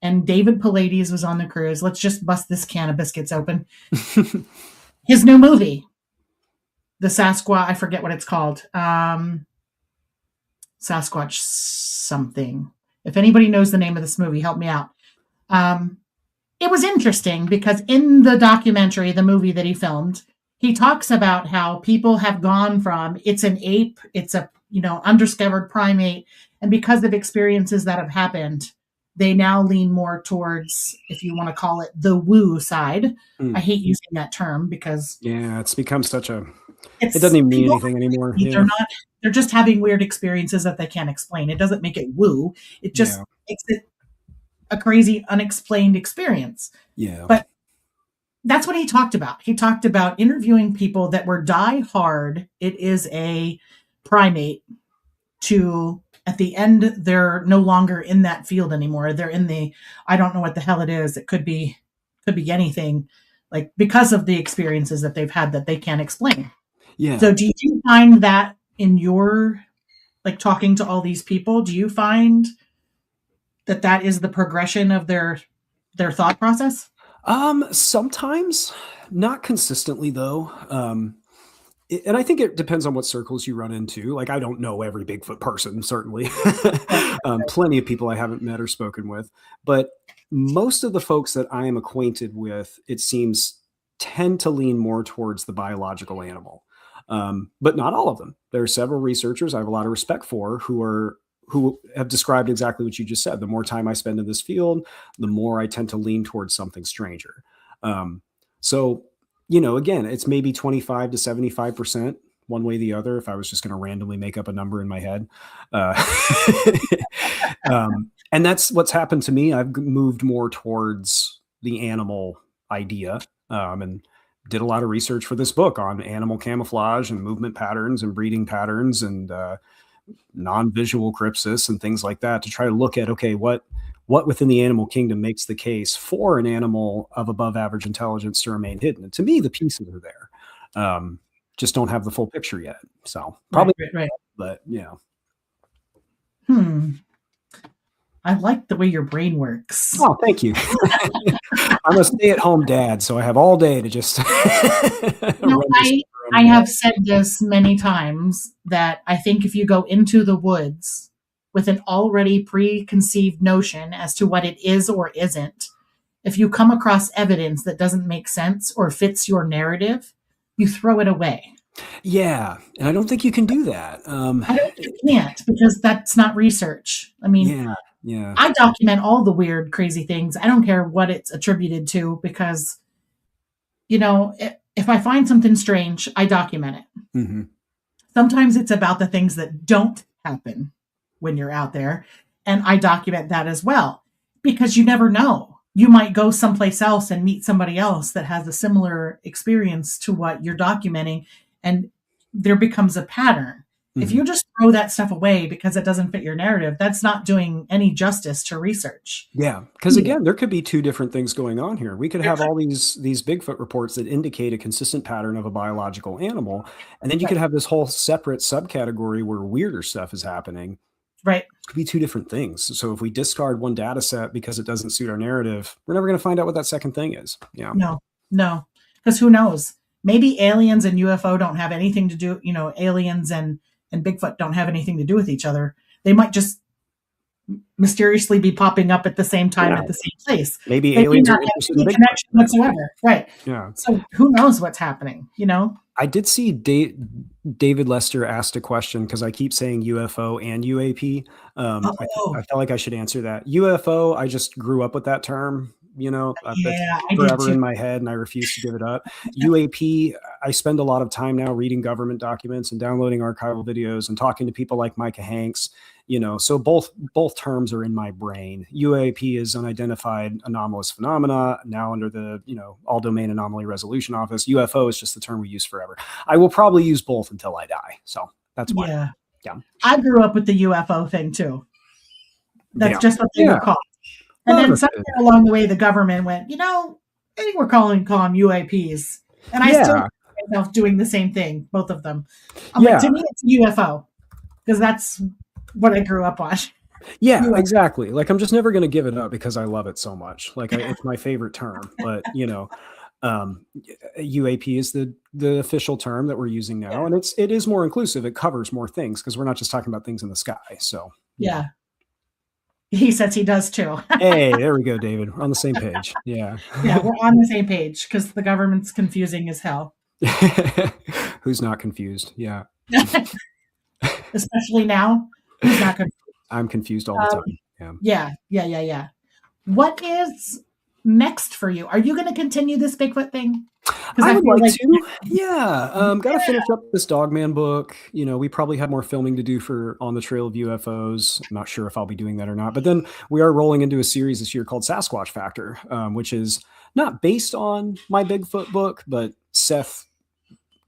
and David Pallades was on the cruise. Let's just bust this can of biscuits open. His new movie, the Sasquatch, I forget what it's called. Sasquatch something. If anybody knows the name of this movie, help me out. It was interesting because in the documentary, the movie that he filmed, he talks about how people have gone from it's an ape, it's a undiscovered primate, and because of experiences that have happened, they now lean more towards, if you want to call it, the woo side. I hate using that term because it's become such a it doesn't even mean anything anymore. They're just having weird experiences that they can't explain. It doesn't make it woo. It just makes it a crazy, unexplained experience. Yeah. But that's what he talked about. He talked about interviewing people that were die hard. It is a primate to, at the end, they're no longer in that field anymore. They're in the, I don't know what the hell it is. It could be anything, like because of the experiences that they've had that they can't explain. Yeah. So do you find that in your, like, talking to all these people, do you find that is the progression of their thought process? Sometimes, not consistently though. And I think it depends on what circles you run into. Like, I don't know every Bigfoot person, certainly. Plenty of people I haven't met or spoken with, but most of the folks that I am acquainted with, it seems, tend to lean more towards the biological animal. But not all of them. There are several researchers I have a lot of respect for who have described exactly what you just said. The more time I spend in this field, the more I tend to lean towards something stranger. So, again, it's maybe 25 to 75% one way or the other, if I was just going to randomly make up a number in my head. And that's what's happened to me. I've moved more towards the animal idea, and did a lot of research for this book on animal camouflage and movement patterns and breeding patterns and non-visual crypsis and things like that to try to look at, okay, what within the animal kingdom makes the case for an animal of above average intelligence to remain hidden. And to me, the pieces are there. Just don't have the full picture yet. So probably, right. But yeah. I like the way your brain works. Oh, thank you. I'm a stay-at-home dad, so I have all day to just. I have said this many times that I think if you go into the woods with an already preconceived notion as to what it is or isn't, if you come across evidence that doesn't make sense or fits your narrative, you throw it away. Yeah, and I don't think you can do that. I don't think you can't, because that's not research. I mean, yeah. I document all the weird, crazy things. I don't care what it's attributed to, because, if I find something strange, I document it. Mm-hmm. Sometimes it's about the things that don't happen when you're out there, and I document that as well, because you never know. You might go someplace else and meet somebody else that has a similar experience to what you're documenting, and there becomes a pattern. Mm-hmm. If you just throw that stuff away because it doesn't fit your narrative, that's not doing any justice to research. Yeah, because again, there could be two different things going on here. We could have all these Bigfoot reports that indicate a consistent pattern of a biological animal, and then you could have this whole separate subcategory where weirder stuff is happening. Right. It could be two different things. So if we discard one data set because it doesn't suit our narrative, we're never going to find out what that second thing is. Yeah. No, because who knows? Maybe aliens and UFO don't have anything to do, aliens and Bigfoot don't have anything to do with each other. They might just mysteriously be popping up at the same time at the same place. Maybe aliens are interested in Bigfoot. Connection whatsoever. Right. Yeah. So who knows what's happening, I did see David Lester asked a question, because I keep saying UFO and UAP. I felt like I should answer that. UFO, I just grew up with that term. That's forever in my head, and I refuse to give it up. UAP, I spend a lot of time now reading government documents and downloading archival videos and talking to people like Micah Hanks. So both terms are in my brain. UAP is unidentified anomalous phenomena, now under the all domain anomaly resolution office. UFO is just the term we use forever. I will probably use both until I die. So that's why. Yeah. I grew up with the UFO thing too. That's just what they were called. And then somewhere along the way, the government went, I think we're calling them UAPs. And I still find myself doing the same thing, both of them. I'm like, to me, it's UFO, because that's what I grew up on. Yeah, exactly. Like, I'm just never going to give it up because I love it so much. Like, it's my favorite term. But, UAP is the official term that we're using now, and it is more inclusive. It covers more things because we're not just talking about things in the sky. So yeah. He says he does too. Hey, there we go, David. We're on the same page. Yeah. Yeah, we're on the same page because the government's confusing as hell. Who's not confused? Yeah. Especially now. Who's not confused? I'm confused all the time. Yeah. What is next for you? Are you going to continue this Bigfoot thing? I would like to. Yeah. Got to finish up this Dogman book. We probably have more filming to do for On the Trail of UFOs. I'm not sure if I'll be doing that or not. But then we are rolling into a series this year called Sasquatch Factor, which is not based on my Bigfoot book, but Seth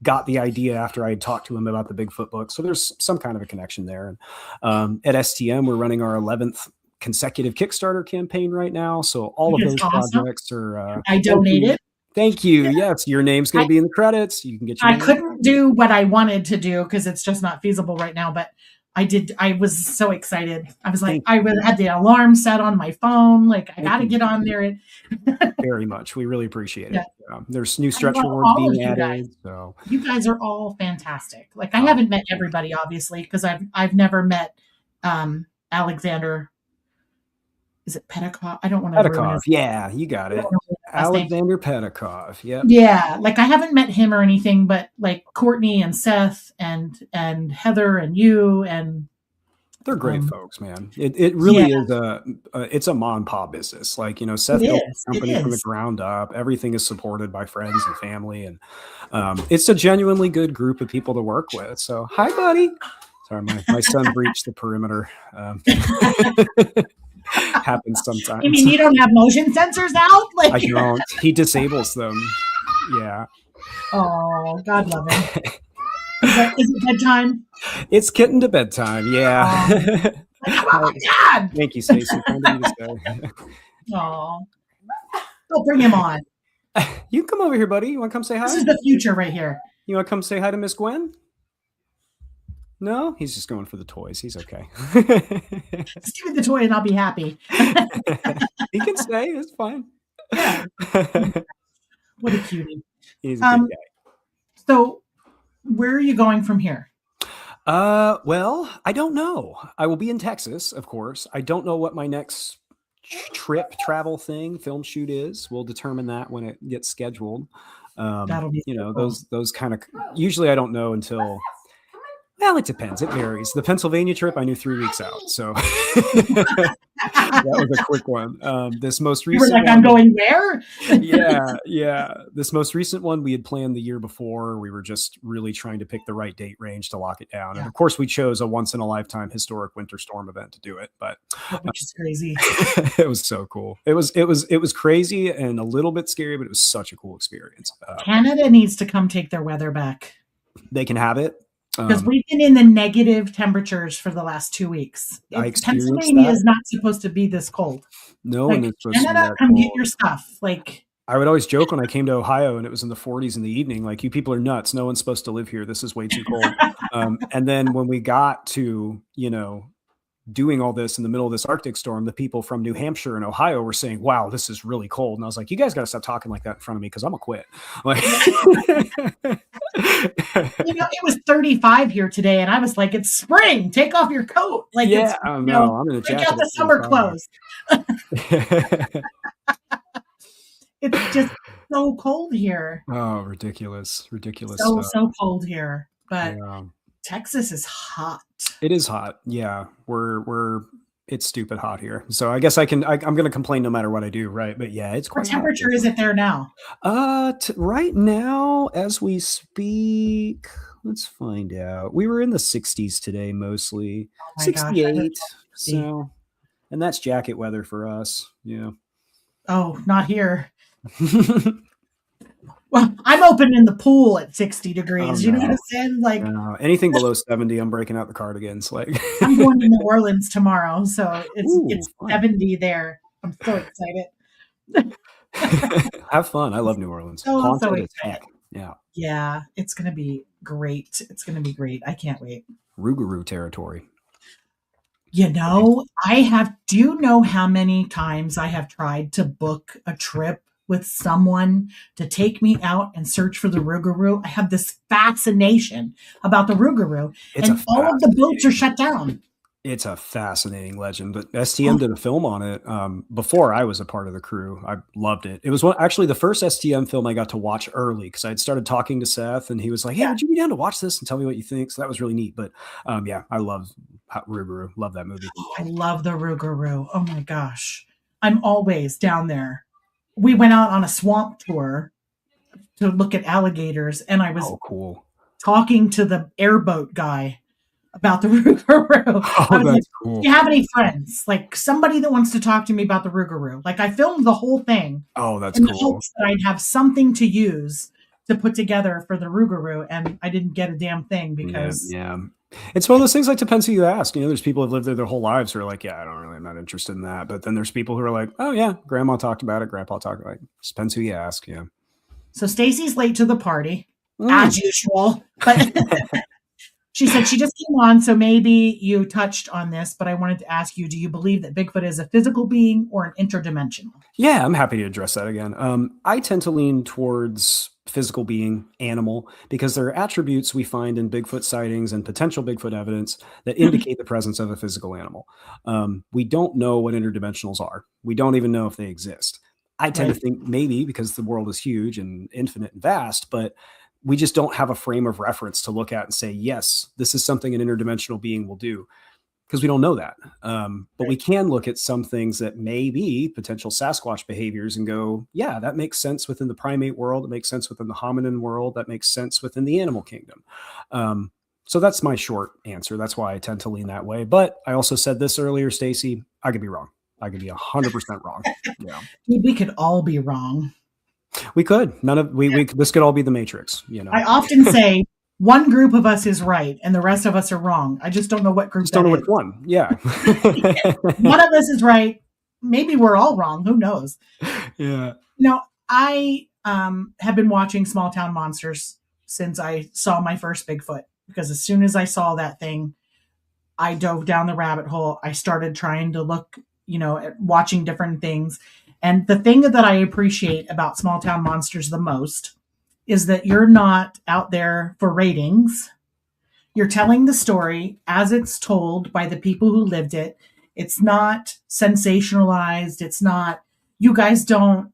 got the idea after I had talked to him about the Bigfoot book. So there's some kind of a connection there. And at STM, we're running our 11th consecutive Kickstarter campaign right now. So all of those projects are... I donated. Thank you. Yes, your name's going to be in the credits. You can get your I couldn't do what I wanted to do because it's just not feasible right now, but I did. I was so excited. I was like, I had the alarm set on my phone. Like, I got to get on there. Very much. We really appreciate it. There's new stretch awards being added. So you guys are all fantastic. Like, I haven't met everybody, obviously, because I've never met Alexander. Is it Pedikov? I don't want to. Pedikov. Yeah, you got it. Alexander Pedikov. Yeah. Yeah. Like, I haven't met him or anything, but like Courtney and Seth and Heather and you, and they're great folks, man. It really is it's a mom and pop business. Like, Seth built the company from the ground up. Everything is supported by friends and family. And it's a genuinely good group of people to work with. So, hi, buddy. Sorry, my son breached the perimeter. Happens sometimes. You mean you don't have motion sensors out? Like, I don't. He disables them. Yeah. Oh, God love him. Is it bedtime? It's getting to bedtime. Yeah. Dad. Thank you, Stacey. Oh, go bring him on. You can come over here, buddy. You want to come say hi? This is the future right here. You want to come say hi to Miss Gwen? No, he's just going for the toys. He's okay. Just give me the toy and I'll be happy. He can stay. It's fine. Yeah. What a cutie. He's a good guy. So where are you going from here? Well, I don't know. I will be in Texas, of course. I don't know what my next travel thing, film shoot is. We'll determine that when it gets scheduled. That'll be cool. those kind of, usually I don't know until... Well, it depends. It varies. The Pennsylvania trip, I knew 3 weeks out. So that was a quick one. This most recent one, I'm going where? Yeah. This most recent one we had planned the year before. We were just really trying to pick the right date range to lock it down. And of course, we chose a once in a lifetime historic winter storm event to do it. But which is crazy. It was so cool. It was crazy and a little bit scary, but it was such a cool experience. Canada needs to come take their weather back. They can have it. Because we've been in the negative temperatures for the last 2 weeks. Pennsylvania is not supposed to be this cold. No like, one is supposed Canada, to be that come cold. Get your stuff. Like, I would always joke when I came to Ohio and it was in the 40s in the evening, like, you people are nuts. No one's supposed to live here. This is way too cold. And then when we got to, doing all this in the middle of this Arctic storm, the people from New Hampshire and Ohio were saying, wow, this is really cold. And I was like, you guys got to stop talking like that in front of me because I'm going to quit. Like, it was 35 here today. And I was like, it's spring. Take off your coat. Like, yeah, I'm in a jacket. Take out the summer clothes. It's just so cold here. Oh, ridiculous. So cold here. But Texas is hot. It is hot. Yeah. It's stupid hot here. So I guess I'm going to complain no matter what I do. Right. But yeah, it's quite What temperature is it there now? Right now, as we speak, let's find out. We were in the 60s today, mostly 68. Gosh, so, and that's jacket weather for us. Yeah. Oh, not here. Well, I'm opening the pool at 60 degrees. You know what I'm saying? Like, anything below 70, I'm breaking out the cardigans. Like, I'm going to New Orleans tomorrow, so it's 70 there. I'm so excited. Have fun. I love New Orleans. So excited. Yeah, it's gonna be great. I can't wait. Rougarou territory. Do you know how many times I have tried to book a trip with someone to take me out and search for the Rougarou. I have this fascination about the Rougarou, and all of the boats are shut down. It's a fascinating legend, but STM did a film on it before I was a part of the crew. I loved it. It was actually the first STM film I got to watch early because I had started talking to Seth, and he was like, "Hey, would you be down to watch this and tell me what you think?" So that was really neat. But yeah, I love Rougarou. Love that movie. I love the Rougarou. Oh my gosh, I'm always down there. We went out on a swamp tour to look at alligators, and I was talking to the airboat guy about the Rougarou. That's cool. Do you have any friends? Like somebody that wants to talk to me about the Rougarou. Like I filmed the whole thing. Oh, that's in cool. the hopes that I'd have something to use to put together for the Rougarou, and I didn't get a damn thing because yeah. It's one of those things, like, depends who you ask. You know, there's people who have lived there their whole lives who are like, yeah, I'm not interested in that. But then there's people who are like, oh yeah, grandma talked about it, grandpa talked about it. Just depends who you ask. Yeah. So Stacy's late to the party, as usual. But she said she just came on, so maybe you touched on this, but I wanted to ask you, do you believe that Bigfoot is a physical being or an interdimensional? Yeah, I'm happy to address that again. I tend to lean towards physical being, animal, because there are attributes we find in Bigfoot sightings and potential Bigfoot evidence that indicate the presence of a physical animal. We don't know what interdimensionals are. We don't even know if they exist. I tend to think maybe because the world is huge and infinite and vast, but we just don't have a frame of reference to look at and say, yes, this is something an interdimensional being will do, because we don't know that. But we can look at some things that may be potential Sasquatch behaviors and go, yeah, that makes sense within the primate world. It makes sense within the hominin world. That makes sense within the animal kingdom. So that's my short answer. That's why I tend to lean that way. But I also said this earlier, Stacy, I could be wrong. I could be 100% wrong. Yeah. We could all be wrong. We could. This could all be the Matrix. You know, I often say one group of us is right and the rest of us are wrong. I just don't know what group. Just don't know which one. Yeah. One of us is right. Maybe we're all wrong. Who knows? Yeah. I have been watching Small Town Monsters since I saw my first Bigfoot, because as soon as I saw that thing, I dove down the rabbit hole. I started trying to look, at watching different things. And the thing that I appreciate about Small Town Monsters the most is that you're not out there for ratings. You're telling the story as it's told by the people who lived it. It's not sensationalized. It's not, you guys don't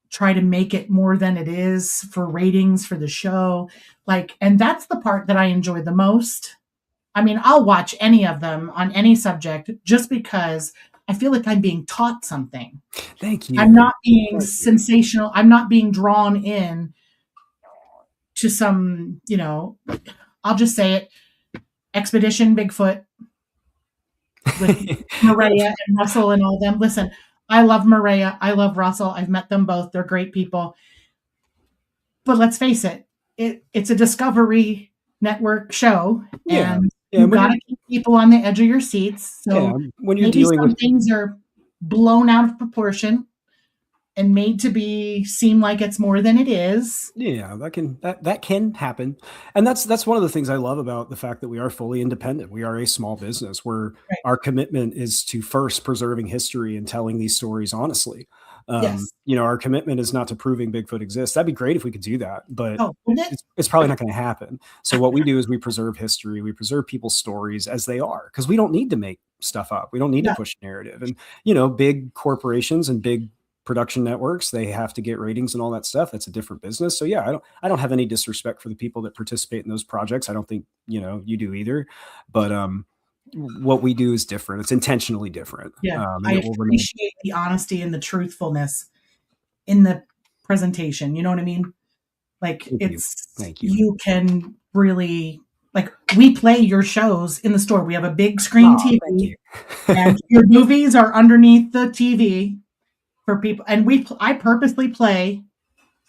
try to make it more than it is for ratings for the show. And that's the part that I enjoy the most. I mean, I'll watch any of them on any subject just because I feel like I'm being taught something. Thank you. I'm not being sensational. I'm not being drawn in to some, I'll just say it, Expedition Bigfoot with Maria and Russell and all them. Listen, I love Maria. I love Russell. I've met them both. They're great people. But let's face it, it's a Discovery Network show. Yeah. And you've got to keep people on the edge of your seats. So when you're maybe dealing some things are blown out of proportion and made to seem like it's more than it is. Yeah, that can happen. And that's one of the things I love about the fact that we are fully independent. We are a small business where our commitment is to first preserving history and telling these stories honestly. Our commitment is not to proving Bigfoot exists. That'd be great if we could do that, but it's probably not going to happen. So what we do is we preserve history. We preserve people's stories as they are, because we don't need to make stuff up. We don't need to push narrative. And, big corporations and big production networks, they have to get ratings and all that stuff. That's a different business. So yeah, I don't have any disrespect for the people that participate in those projects. I don't think, you do either, but, what we do is different. It's intentionally different. Yeah. I appreciate the honesty and the truthfulness in the presentation. You know what I mean? Thank you. You can really, we play your shows in the store. We have a big screen TV and your movies are underneath the TV for people. And I purposely play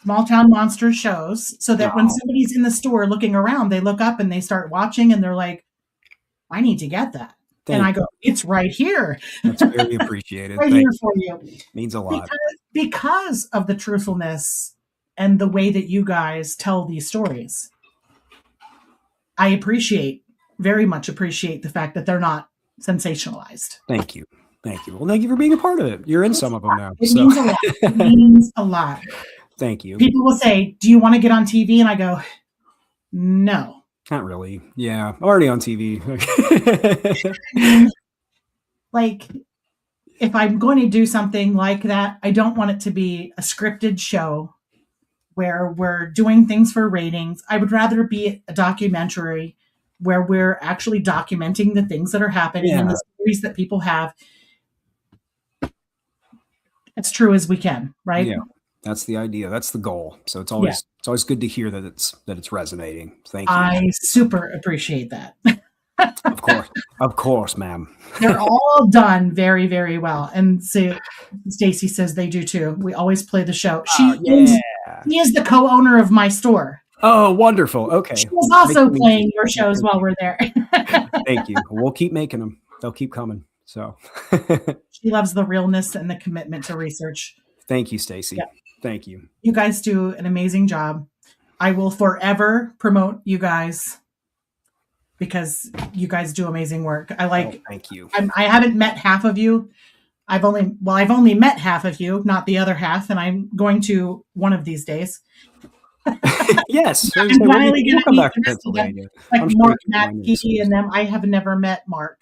Small Town Monsters shows so that when somebody's in the store looking around, they look up and they start watching and they're like, I need to get that. And I go, it's right here. That's very appreciated. Here for you. Means a lot. Because of the truthfulness and the way that you guys tell these stories. I very much appreciate the fact that they're not sensationalized. Thank you. Thank you. Well, thank you for being a part of it. You're in some of them now. It means a lot. It means a lot. Thank you. People will say, "Do you want to get on TV?" And I go, "No." Not really. Yeah, already on TV. Like, if I'm going to do something like that, I don't want it to be a scripted show where we're doing things for ratings. I would rather be a documentary where we're actually documenting the things that are happening and the stories that people have as true as we can, right? Yeah, that's the idea. That's the goal. So it's always good to hear that it's resonating. Thank you. I super appreciate that. Of course, ma'am. They're all done very, very well. And so Stacy says they do too. We always play the show. She is the co-owner of my store. Oh, wonderful. Okay. She was also playing your shows while we're there. Thank you. We'll keep making them. They'll keep coming. So she loves the realness and the commitment to research. Thank you, Stacy. Yeah. Thank you. You guys do an amazing job. I will forever promote you guys because you guys do amazing work. Thank you. I haven't met half of you. I've only met half of you, not the other half, and I'm going to one of these days. Yes, I'm finally going to meet the rest of them, like Mark, Matt, Kiki, and them. I have never met Mark.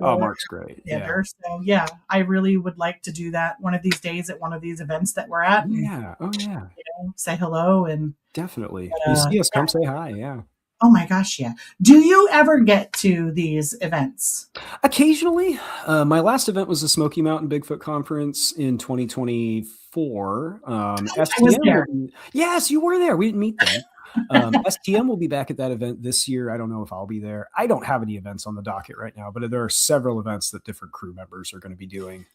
Oh, Mark's great. Yeah. So yeah, I really would like to do that one of these days at one of these events that we're at. Yeah. Oh yeah. Say hello and definitely. You see us, come say hi. Yeah. Oh my gosh, yeah. Do you ever get to these events? Occasionally. My last event was the Smoky Mountain Bigfoot Conference in 2024. I was there. Yes, you were there. We didn't meet then. STM will be back at that event this year. I don't know if I'll be there. I don't have any events on the docket right now, but there are several events that different crew members are going to be doing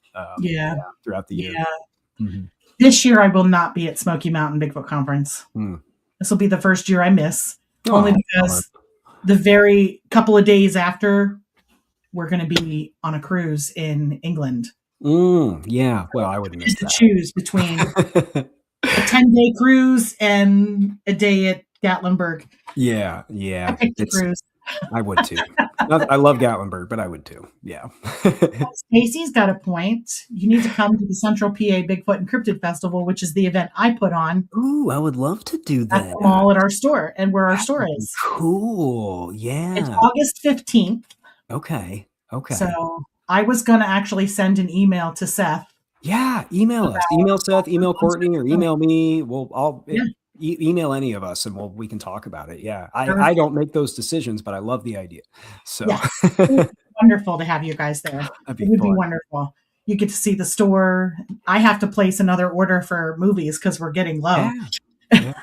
throughout the year. Yeah. Mm-hmm. This year I will not be at Smoky Mountain Bigfoot Conference. This will be the first year I miss. Only because the very couple of days after, we're going to be on a cruise in England. Yeah. Well, I wouldn't miss that. To choose between a 10-day cruise and a day at Gatlinburg. Yeah. I picked the cruise. I would too. I love Gatlinburg, but I would too. Yeah. Stacy's got a point. You need to come to the Central PA Bigfoot and Cryptid Festival, which is the event I put on. Ooh, I would love to do that. At the mall at our store and where our store is. Cool. Yeah. It's August 15th. Okay. So I was going to actually send an email to Seth. Yeah. Email us. Email Seth, email Courtney, or email me. Email any of us and we can talk about it. Yeah. I don't make those decisions, but I love the idea. So it's wonderful to have you guys there. It would be wonderful. You get to see the store. I have to place another order for movies because we're getting low. Yeah.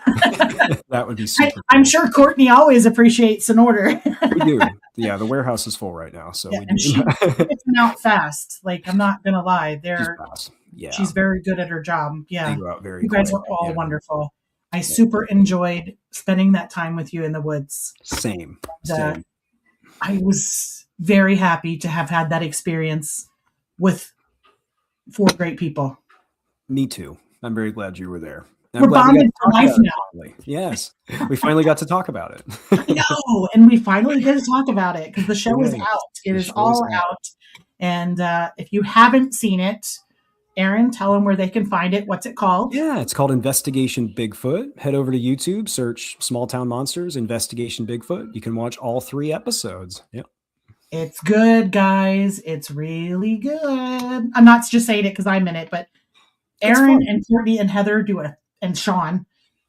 That would be super. I'm sure Courtney always appreciates an order. We do. Yeah, the warehouse is full right now. So we do. And she gets them out fast. Like, I'm not going to lie. She's very good at her job. Yeah. They go out very you guys are all wonderful. I super enjoyed spending that time with you in the woods. Same. I was very happy to have had that experience with 4 great people. Me too. I'm very glad you were there. We're bonded for life now. Finally. Yes. We finally got to talk about it. I know. And we finally get to talk about it because the show is out. It is all out. And if you haven't seen it, Aaron, tell them where they can find it. What's it called? Yeah, it's called Investigation Bigfoot. Head over to YouTube, search Small Town Monsters, Investigation Bigfoot. You can watch all 3 episodes. Yep. It's good, guys. It's really good. I'm not just saying it because I'm in it, but Aaron and Courtney and Heather and Sean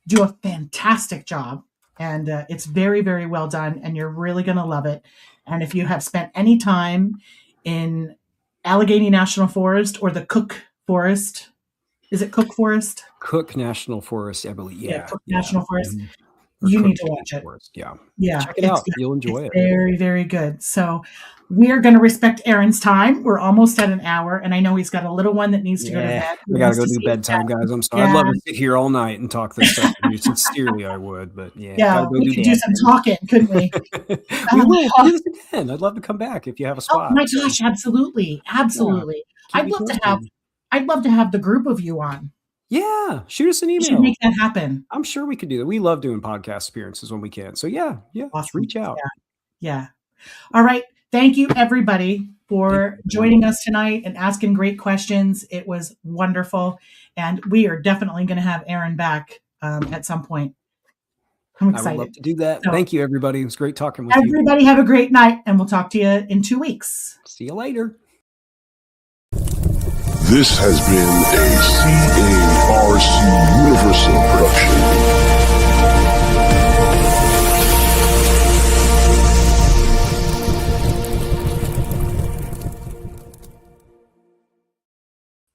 do a fantastic job. And it's very, very well done. And you're really going to love it. And if you have spent any time in Allegheny National Forest or the Cook Forest. Is it Cook Forest? Cook National Forest, I believe. Yeah. Cook National Forest. You need to watch it. Yeah. Check it out. You'll enjoy it. Very, very good. So we are going to respect Aaron's time. We're almost at an hour, and I know he's got a little one that needs to go to bed. We got to go do bedtime, guys. I'm sorry. I'd love to sit here all night and talk this stuff with you. Sincerely, I would, but we could do some talking, couldn't we? We will do this again. I'd love to come back if you have a spot. Oh my gosh, absolutely. I'd love to have the group of you on. Yeah, shoot us an email. We should make that happen. I'm sure we could do that. We love doing podcast appearances when we can. So yeah, awesome. Reach out. Yeah. All right. Thank you, everybody. for joining us tonight and asking great questions. It was wonderful. And we are definitely going to have Aaron back at some point. I'm excited. I would love to do that. So, thank you, everybody. It was great talking with you. Everybody have a great night, and we'll talk to you in 2 weeks. See you later. This has been a CARC Universal production.